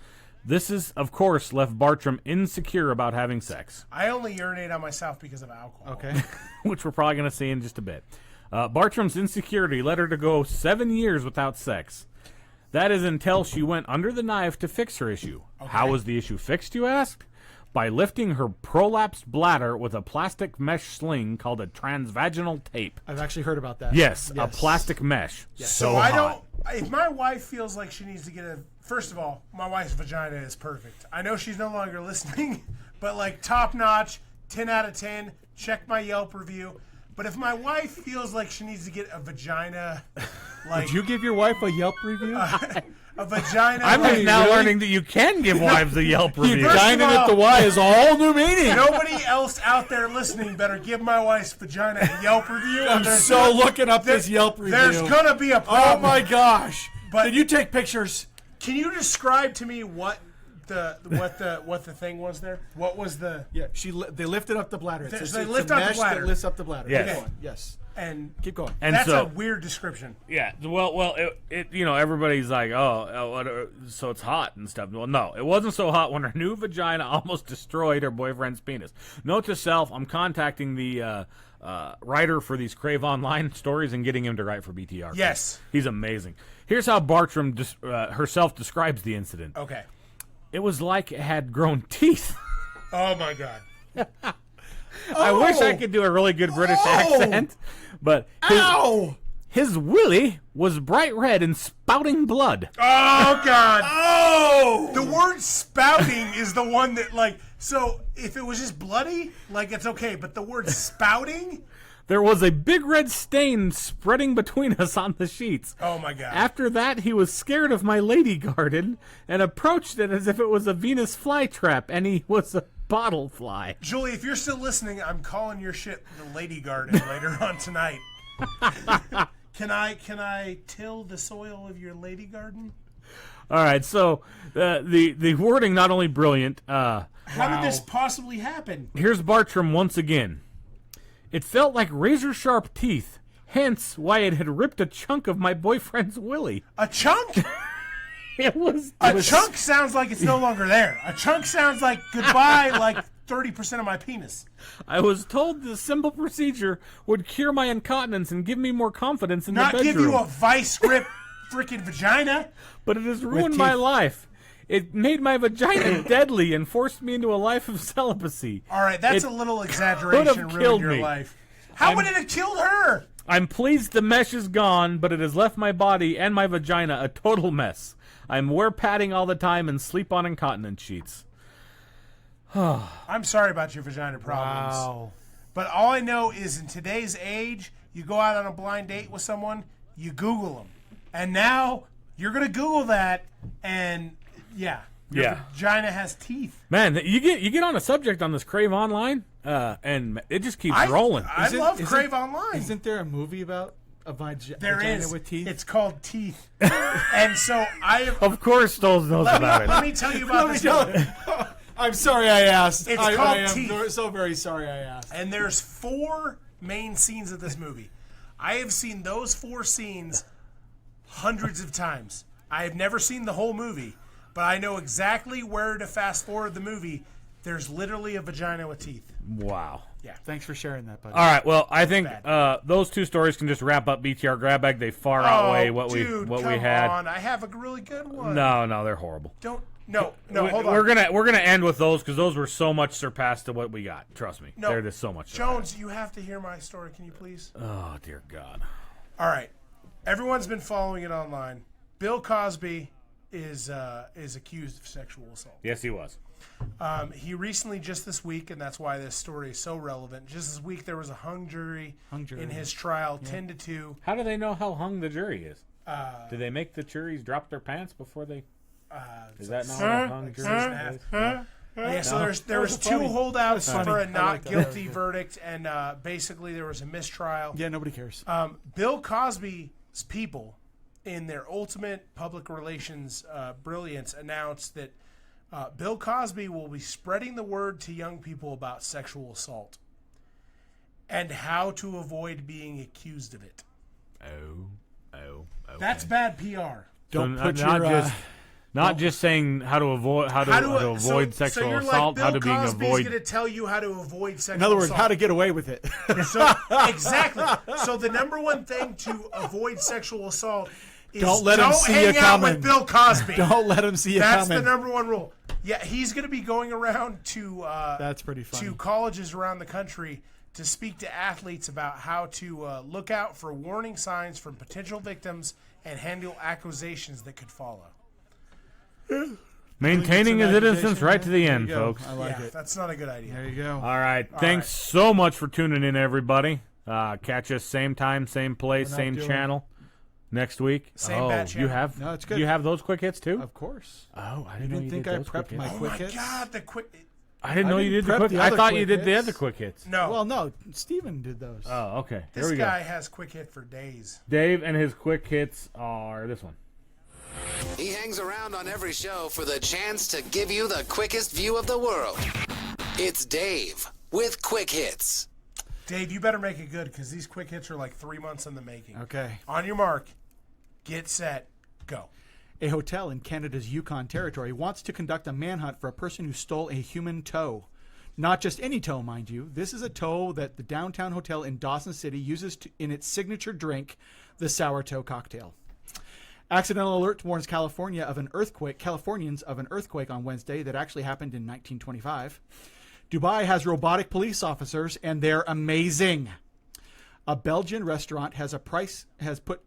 Speaker 3: This is, of course, left Bartram insecure about having sex.
Speaker 2: I only urinate on myself because of alcohol.
Speaker 4: Okay.
Speaker 3: Which we're probably going to see in just a bit. Bartram's insecurity led her to go 7 years without sex. That is until she went under the knife to fix her issue. Okay. How was the issue fixed, you ask? By lifting her prolapsed bladder with a plastic mesh sling called a transvaginal tape.
Speaker 4: I've actually heard about that.
Speaker 3: Yes. A plastic mesh.
Speaker 2: Yes.
Speaker 3: So hot.
Speaker 2: If my wife feels like she needs to get first of all, my wife's vagina is perfect. I know she's no longer listening, but like top notch, 10 out of 10, check my Yelp review. But if my wife feels like she needs to get a vagina, like...
Speaker 4: Did you give your wife a Yelp review?
Speaker 2: A vagina.
Speaker 3: I'm now learning that you can give wives a Yelp review.
Speaker 4: Vagina at the Y is a whole new meaning.
Speaker 2: Nobody else out there listening better give my wife's vagina a Yelp review.
Speaker 4: I'm so looking up this Yelp review.
Speaker 2: There's gonna be a problem.
Speaker 4: Oh my gosh!
Speaker 2: But
Speaker 4: did you take pictures?
Speaker 2: Can you describe to me what the thing was there? What was the?
Speaker 4: Yeah, they lifted up the bladder.
Speaker 2: They lift up the bladder.
Speaker 4: That lifts up the bladder.
Speaker 3: Yes.
Speaker 4: Okay. Yes.
Speaker 2: And
Speaker 4: keep going.
Speaker 3: And
Speaker 2: that's
Speaker 3: so,
Speaker 2: a weird description.
Speaker 3: Yeah. Well, it everybody's like, so it's hot and stuff. Well, no, it wasn't so hot when her new vagina almost destroyed her boyfriend's penis. Note to self: I'm contacting the writer for these Crave Online stories and getting him to write for BtR.
Speaker 2: Yes,
Speaker 3: he's amazing. Here's how Bartram herself describes the incident.
Speaker 2: Okay.
Speaker 3: It was like it had grown teeth.
Speaker 2: Oh my god.
Speaker 3: I wish I could do a really good British accent, but His willy was bright red and spouting blood.
Speaker 2: Oh, God. Oh! The word spouting is the one that, like, so if it was just bloody, like, it's okay. But the word spouting?
Speaker 3: There was a big red stain spreading between us on the sheets.
Speaker 2: Oh, my God.
Speaker 3: After that, he was scared of my lady garden and approached it as if it was a Venus flytrap, and he was a bottle fly.
Speaker 2: Julie, if you're still listening, I'm calling your shit the lady garden later on tonight. Can I till the soil of your lady garden?
Speaker 3: All right, so the wording not only brilliant.
Speaker 2: How did this possibly happen?
Speaker 3: Here's Bartram once again. It felt like razor-sharp teeth, hence why it had ripped a chunk of my boyfriend's willy.
Speaker 2: A chunk?
Speaker 3: A
Speaker 2: chunk sounds like it's no longer there. A chunk sounds like goodbye, like 30% of my penis.
Speaker 3: I was told the simple procedure would cure my incontinence and give me more confidence in the bedroom.
Speaker 2: Not give you a vice grip freaking vagina.
Speaker 3: But it has ruined my life. It made my vagina deadly and forced me into a life of celibacy.
Speaker 2: All right, that's a little exaggeration. Ruined your life. How would it have killed her?
Speaker 3: I'm pleased the mesh is gone, but it has left my body and my vagina a total mess. I'm wear padding all the time and sleep on incontinence sheets.
Speaker 2: I'm sorry about your vagina problems.
Speaker 4: Wow.
Speaker 2: But all I know is in today's age, you go out on a blind date with someone, you Google them. And now you're going to Google that, and your vagina has teeth.
Speaker 3: Man, you get on a subject on this Crave Online, and it just keeps rolling.
Speaker 2: I love Crave Online.
Speaker 4: Isn't there a movie about a vagina with teeth?
Speaker 2: It's called Teeth. And so
Speaker 3: Of course, Stoles knows about it.
Speaker 2: Let me tell you about this movie.
Speaker 4: I'm sorry I asked.
Speaker 2: It's called
Speaker 4: I am
Speaker 2: Teeth.
Speaker 4: so very sorry I asked.
Speaker 2: And there's 4 main scenes of this movie. I have seen those 4 scenes hundreds of times. I have never seen the whole movie, but I know exactly where to fast forward the movie. There's literally a vagina with teeth.
Speaker 3: Wow.
Speaker 2: Yeah.
Speaker 4: Thanks for sharing that, buddy.
Speaker 3: All right. Well, I think those 2 stories can just wrap up BTR Grab Bag. They far outweigh what we had.
Speaker 2: Come on, I have a really good one.
Speaker 3: No, they're horrible.
Speaker 2: No, hold on.
Speaker 3: We're gonna end with those because those were so much surpassed to what we got. Trust me.
Speaker 2: No,
Speaker 3: they're just so much.
Speaker 2: Jones, you have to hear my story. Can you please?
Speaker 3: Oh dear God.
Speaker 2: All right. Everyone's been following it online. Bill Cosby is accused of sexual assault.
Speaker 3: Yes, he was.
Speaker 2: He recently, just this week, and that's why this story is so relevant. Just this week, there was a hung jury in his trial, 10-2.
Speaker 3: How do they know how hung the jury is? Do they make the juries drop their pants before they? Is that not what a hung jury is?
Speaker 2: Yeah, so there was 2 holdouts for a not guilty verdict, and basically there was a mistrial.
Speaker 4: Yeah, nobody cares.
Speaker 2: Bill Cosby's people, in their ultimate public relations brilliance, announced that Bill Cosby will be spreading the word to young people about sexual assault and how to avoid being accused of it.
Speaker 3: Okay.
Speaker 2: That's bad PR.
Speaker 4: Don't put your...
Speaker 3: Not just saying how to avoid sexual assault, how to
Speaker 2: Bill Cosby's
Speaker 3: avoid.
Speaker 2: going to tell you how to avoid sexual assault.
Speaker 4: In other words, how to get away with it.
Speaker 2: So, exactly. So the number one thing to avoid sexual assault is
Speaker 4: don't let him see
Speaker 2: hang
Speaker 4: you
Speaker 2: out
Speaker 4: coming.
Speaker 2: with Bill Cosby.
Speaker 4: Don't let him see you
Speaker 2: That's
Speaker 4: coming.
Speaker 2: the number one rule. Yeah, he's going to be going around to
Speaker 4: that's pretty funny.
Speaker 2: to colleges around the country to speak to athletes about how to look out for warning signs from potential victims and handle accusations that could follow.
Speaker 3: Maintaining his innocence right to the end, folks.
Speaker 4: I like it.
Speaker 2: That's not a good idea.
Speaker 4: There you go.
Speaker 3: All right. Thanks so much for tuning in, everybody. Catch us same time, same place, same channel next week.
Speaker 2: Same bad channel.
Speaker 4: No, it's good.
Speaker 3: You have those quick hits too?
Speaker 4: Of course.
Speaker 3: Oh, I
Speaker 4: You
Speaker 3: didn't
Speaker 4: didn't think I prepped my
Speaker 2: Oh
Speaker 4: quick
Speaker 2: my
Speaker 4: hits?
Speaker 2: God, the quick.
Speaker 3: I didn't know you did the
Speaker 4: prep
Speaker 3: quick.
Speaker 4: the
Speaker 3: I
Speaker 4: other
Speaker 3: thought you
Speaker 4: quick
Speaker 3: did the
Speaker 4: hits.
Speaker 3: other quick hits.
Speaker 2: No.
Speaker 4: Well, no. Steven did those.
Speaker 3: Oh, okay.
Speaker 2: This
Speaker 3: Here we
Speaker 2: guy
Speaker 3: go.
Speaker 2: has quick hit for days.
Speaker 3: Dave and his quick hits are this one.
Speaker 1: He hangs around on every show for the chance to give you the quickest view of the world. It's Dave with Quick Hits.
Speaker 2: Dave, you better make it good because these quick hits are like 3 months in the making.
Speaker 4: Okay.
Speaker 2: On your mark, get set, go.
Speaker 4: A hotel in Canada's Yukon Territory wants to conduct a manhunt for a person who stole a human toe. Not just any toe, mind you. This is a toe that the downtown hotel in Dawson City uses in its signature drink, the sour toe cocktail. Accidental alert warns Californians of an earthquake on Wednesday that actually happened in 1925. Dubai has robotic police officers, and they're amazing. A Belgian restaurant has put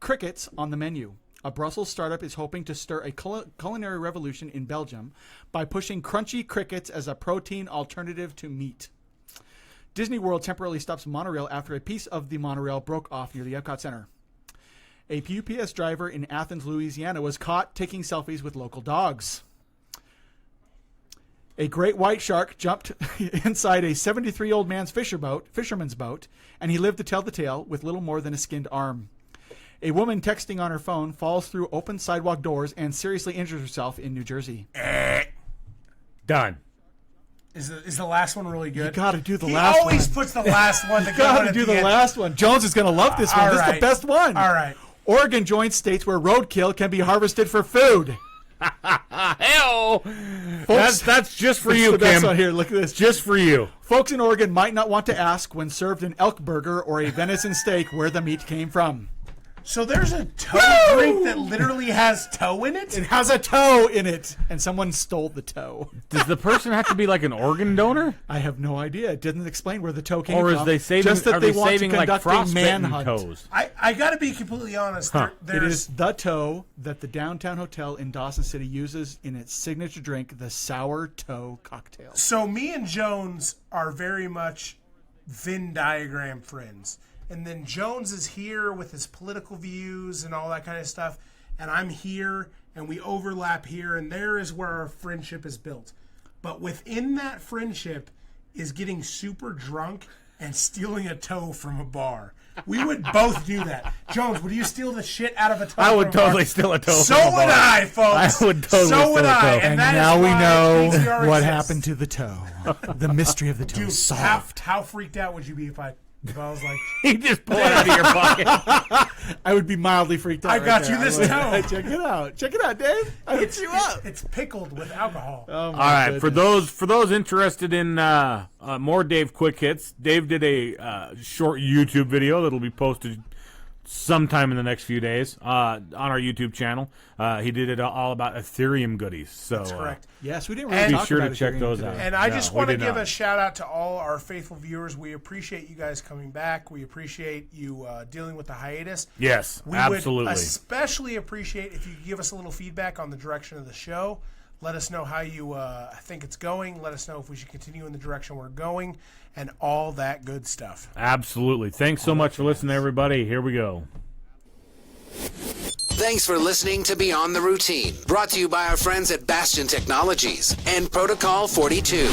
Speaker 4: crickets on the menu. A Brussels startup is hoping to stir a culinary revolution in Belgium by pushing crunchy crickets as a protein alternative to meat. Disney World temporarily stops monorail after a piece of the monorail broke off near the Epcot Center. A UPS driver in Athens, Louisiana was caught taking selfies with local dogs. A great white shark jumped inside a 73-year-old man's fisherman's boat, and he lived to tell the tale with little more than a skinned arm. A woman texting on her phone falls through open sidewalk doors and seriously injures herself in New Jersey.
Speaker 3: Done.
Speaker 2: Is the last one really good?
Speaker 4: You got to do the last one.
Speaker 2: He always puts the last one.
Speaker 4: You got to do the last one. Jones is going to love this one. This is the best one.
Speaker 2: All right.
Speaker 4: Oregon joins states where roadkill can be harvested for food.
Speaker 3: Hell, that's just for you, Kim.
Speaker 4: That's on here. Look at this.
Speaker 3: Just for you.
Speaker 4: Folks in Oregon might not want to ask when served an elk burger or a venison steak where the meat came from.
Speaker 2: So there's a toe drink that literally has toe in it?
Speaker 4: It has a toe in it, and someone stole the toe.
Speaker 3: Does the person have to be like an organ donor?
Speaker 4: I have no idea. It didn't explain where the toe came from.
Speaker 3: Or is they saving,
Speaker 4: just that
Speaker 3: are
Speaker 4: they
Speaker 3: they
Speaker 4: want
Speaker 3: saving
Speaker 4: to
Speaker 3: like
Speaker 4: conduct a
Speaker 3: frostbitten
Speaker 4: manhunt.
Speaker 3: toes?
Speaker 2: I got to be completely honest.
Speaker 3: Huh.
Speaker 4: It is the toe that the downtown hotel in Dawson City uses in its signature drink, the Sour Toe Cocktail.
Speaker 2: So me and Jones are very much Venn diagram friends. And then Jones is here with his political views and all that kind of stuff. And I'm here, and we overlap here, and there is where our friendship is built. But within that friendship is getting super drunk and stealing a toe from a bar. We would both do that. Jones, would you steal the shit out of a toe?
Speaker 3: I would totally steal a toe.
Speaker 2: So
Speaker 3: from a
Speaker 2: would
Speaker 3: bar.
Speaker 2: I, folks.
Speaker 3: I would totally
Speaker 2: so
Speaker 3: steal
Speaker 2: would
Speaker 3: a toe.
Speaker 2: I.
Speaker 4: And
Speaker 2: that
Speaker 4: now
Speaker 2: is
Speaker 4: we
Speaker 2: why
Speaker 4: know
Speaker 2: BtR
Speaker 4: what
Speaker 2: exists.
Speaker 4: happened to the toe. The mystery of the toe
Speaker 2: Dude,
Speaker 4: solved.
Speaker 2: how freaked out would you be if I was like,
Speaker 3: He just pulled it out of your pocket.
Speaker 4: I would be mildly freaked out.
Speaker 2: I got you
Speaker 4: there.
Speaker 2: this
Speaker 4: I would.
Speaker 2: toe.
Speaker 4: Check it out. Check it out, Dave. I hooked you up.
Speaker 2: It's pickled with alcohol.
Speaker 4: Oh, my
Speaker 3: All right,
Speaker 4: goodness.
Speaker 3: for those interested in more Dave quick hits, Dave did a short YouTube video that'll be posted sometime in the next few days on our YouTube channel. He did it all about Ethereum goodies. So
Speaker 2: That's correct.
Speaker 4: Yes, we didn't
Speaker 2: And-
Speaker 4: really
Speaker 3: be
Speaker 4: talk
Speaker 3: sure
Speaker 4: about
Speaker 3: to check
Speaker 4: Ethereum
Speaker 3: those
Speaker 4: today.
Speaker 3: out.
Speaker 2: And I
Speaker 3: No,
Speaker 2: just
Speaker 3: we
Speaker 2: want to
Speaker 3: did
Speaker 2: give
Speaker 3: not.
Speaker 2: a shout out to all our faithful viewers. We appreciate you guys coming back. We appreciate you dealing with the hiatus.
Speaker 3: Yes,
Speaker 2: We
Speaker 3: absolutely.
Speaker 2: would especially appreciate if you could give us a little feedback on the direction of the show. Let us know how you think it's going. Let us know if we should continue in the direction we're going and all that good stuff.
Speaker 3: Absolutely. Thanks so much for listening, everybody. Here we go.
Speaker 1: Thanks for listening to Beyond the Routine, brought to you by our friends at Bastion Technologies and Protocol 42.